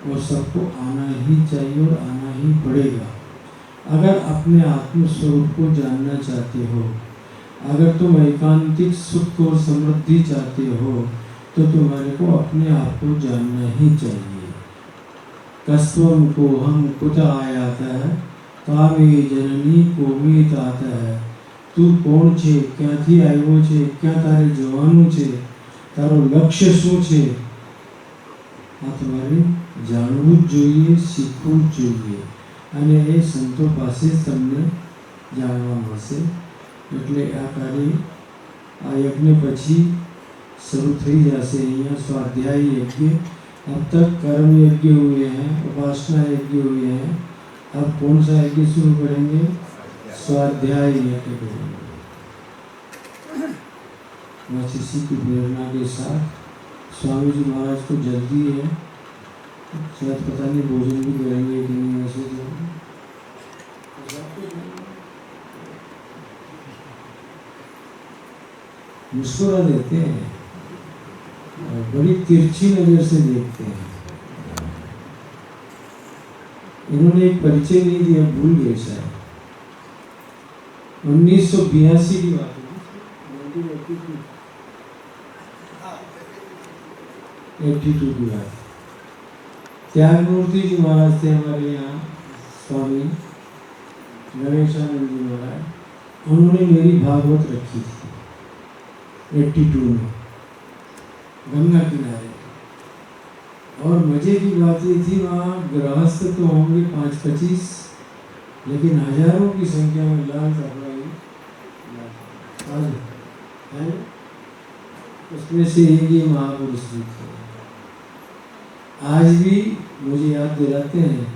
और सबको आना ही चाहिए और आना ही पड़ेगा। अगर अपने आत्म स्वरूप को जानना चाहते हो, अगर तुम एकांतिक सुख और समृद्धि चाहते हो, तो तुम्हारे को अपने आप को जानना ही चाहिए। कस्त्वम को हम कुत आयात है, कामे जननी को मीत आता है। तू कोण छे, क्यांथी આવ્યો છે, ક્યાં તારે જવાનું છે, તારો લક્ષ્ય શું છે, આ તમારે જાણવું જ જોઈએ, શીખવું જ જોઈએ, અને એ સંતો પાસે જ તમને જાણવા મળશે। એટલે આ કાર્ય આ યજ્ઞ પછી શરૂ થઈ જશે। અહીંયા સ્વાધ્યાય यज्ञ, अब तक कर्म यज्ञ हुए हैं, उपासना यज्ञ हुए हैं, अब कौन सा यज्ञ शुरू करेंगे? स्वाध्याय यज्ञ करेंगे। बस इसी की प्रेरणा के साथ स्वामी जी महाराज को जल्दी है, शायद पता नहीं भोजन भी करेंगे कि नहीं। वैसे तो मुस्कुरा देते हैं और बड़ी तिरछी नजर से देखते हैं। इन्होंने एक परिचय नहीं दिया, भूल गए शायद। 1982 की बात है, 82 की बात। त्यागमूर्ति जी महाराज थे हमारे यहाँ, स्वामी गणेशानंद जी महाराज, उन्होंने मेरी भागवत रखी थी 82 में गंगा किनारे। और मजे की बात ये थी, वहाँ गृहस्थ तो होंगे 5-25, लेकिन हजारों की संख्या में लाल साहबाई है। उसमें से एक ही महापुरुष भी थे। आज भी मुझे याद दिलाते हैं,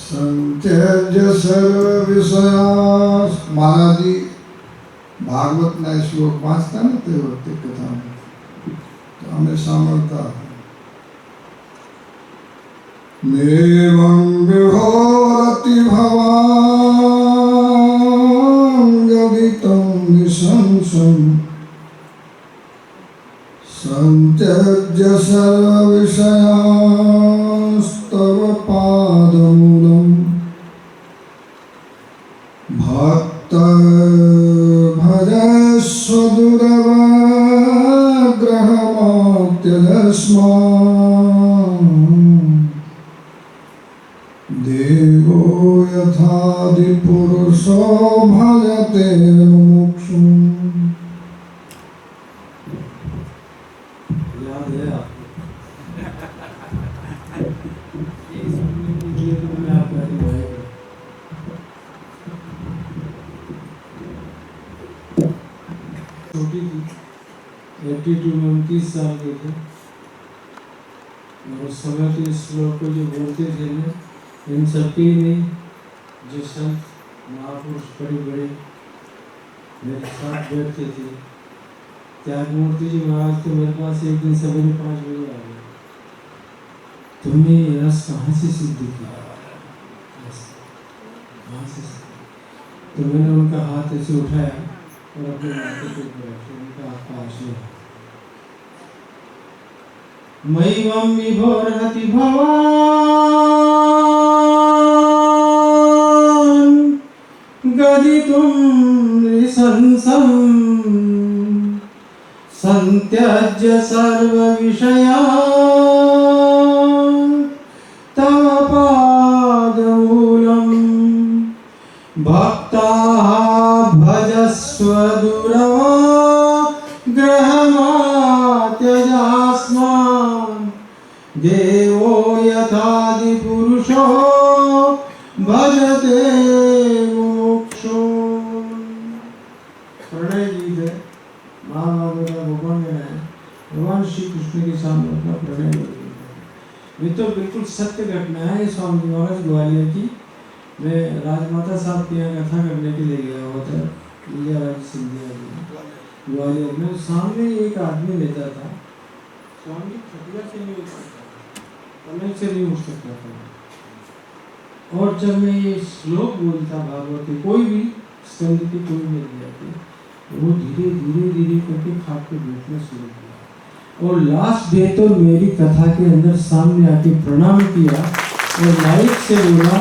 संत्यज्य सर्व विषया। महाराज जी भागवत ना श्लोक वाँचता ने ते वखते कथा में तो हमें सामर्थ्य मेवं विभोरति भवां गदितं निशंसं संत्यज्य सर्व विषयांस्तव पादमूलं भक्त भजस्व दुरवग्रहमात्यजस्मान् देवो यथादिपुरुषो भजते मुमुक्षुम्। याद है आपको? ये सुनने के लिए तो मैं आपका अभिनय करूं। छोटी थी, 82 में 29 साल के थे। और उस समय तो इस श्लोक को जो बोलते थे ना, इन सबके नहीं, जो संत महापुरुष बड़े बड़े मेरे साथ बैठते थे। त्यागमूर्ति जी महाराज तो मेरे पास एक दिन सवेरे 5 बजे आ गए, तुमने ये रस कहाँ से सिद्ध किया? तो मैंने उनका हाथ ऐसे उठाया और अपने माथे पे रखा, उनका आपका आशीर्वाद। मयिवं विभोरहति भवान् गदितुं नृशंसम् संत्यज्य सर्वविषयान् तव पादमूलम् भक्ताः भजस्व दुरवग्रहमात्यजास्मान् देवो यथादिपुरुषो भजते मुमुक्षु। प्रणय गीत है, महाभारत भगवान ने भगवान श्री कृष्ण के सामने अपना प्रणय बोल दिया। ये तो बिल्कुल सत्य घटना है स्वामी जी महाराज ग्वालियर की। मैं राजमाता साहब के यहाँ कथा करने के लिए गया हुआ था, राज सिंधिया जी ग्वालियर में। सामने एक आदमी लेता था, स्वामी जी खटिया से नहीं उठ सकता, कमल से नहीं उठ सकता था। और जब मैं ये श्लोक बोलता भागवत के, कोई भी स्कंद की कोई मिल जाती, वो धीरे धीरे धीरे करके खाट पे बैठना शुरू किया। और लास्ट डे तो मेरी कथा के अंदर सामने आके प्रणाम किया और माइक से बोला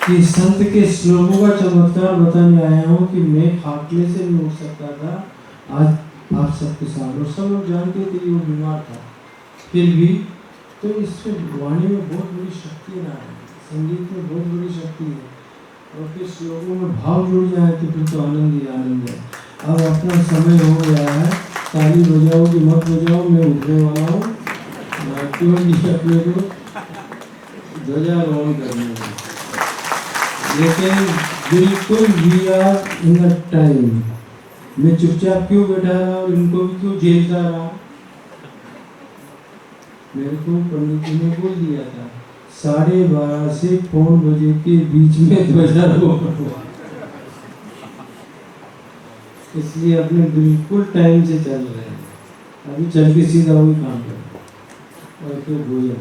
कि संत के श्लोकों का चमत्कार बताने आया हूँ कि मैं खाटले से नहीं उठ सकता था, आज आप सबके सामने। और सब लोग जानते थे कि वो बीमार था, फिर भी तो इसमें वाणी में बहुत बड़ी शक्ति है, संगीत में बहुत बड़ी शक्ति है। और फिर श्लोकों में भाव जुड़ जाए तो फिर तो आनंद ही आनंद है। अब अपना समय हो गया है, ताली बजाओ कि मत बजाओ, मैं उठने वाला हूँ। क्यों नहीं अपने को ध्वजारोहण करने में, लेकिन बिल्कुल we are in the time. मैं चुपचाप क्यों बैठा रहा और इनको भी क्यों झेलता रहा? मेरे को पंडित जी ने बोल दिया था 12:30 से 1 बजे के बीच में ध्वजारोहण हुआ, इसलिए अपने बिल्कुल टाइम से चल रहे हैं। अभी चल के सीधा वही काम करें और फिर भोजन।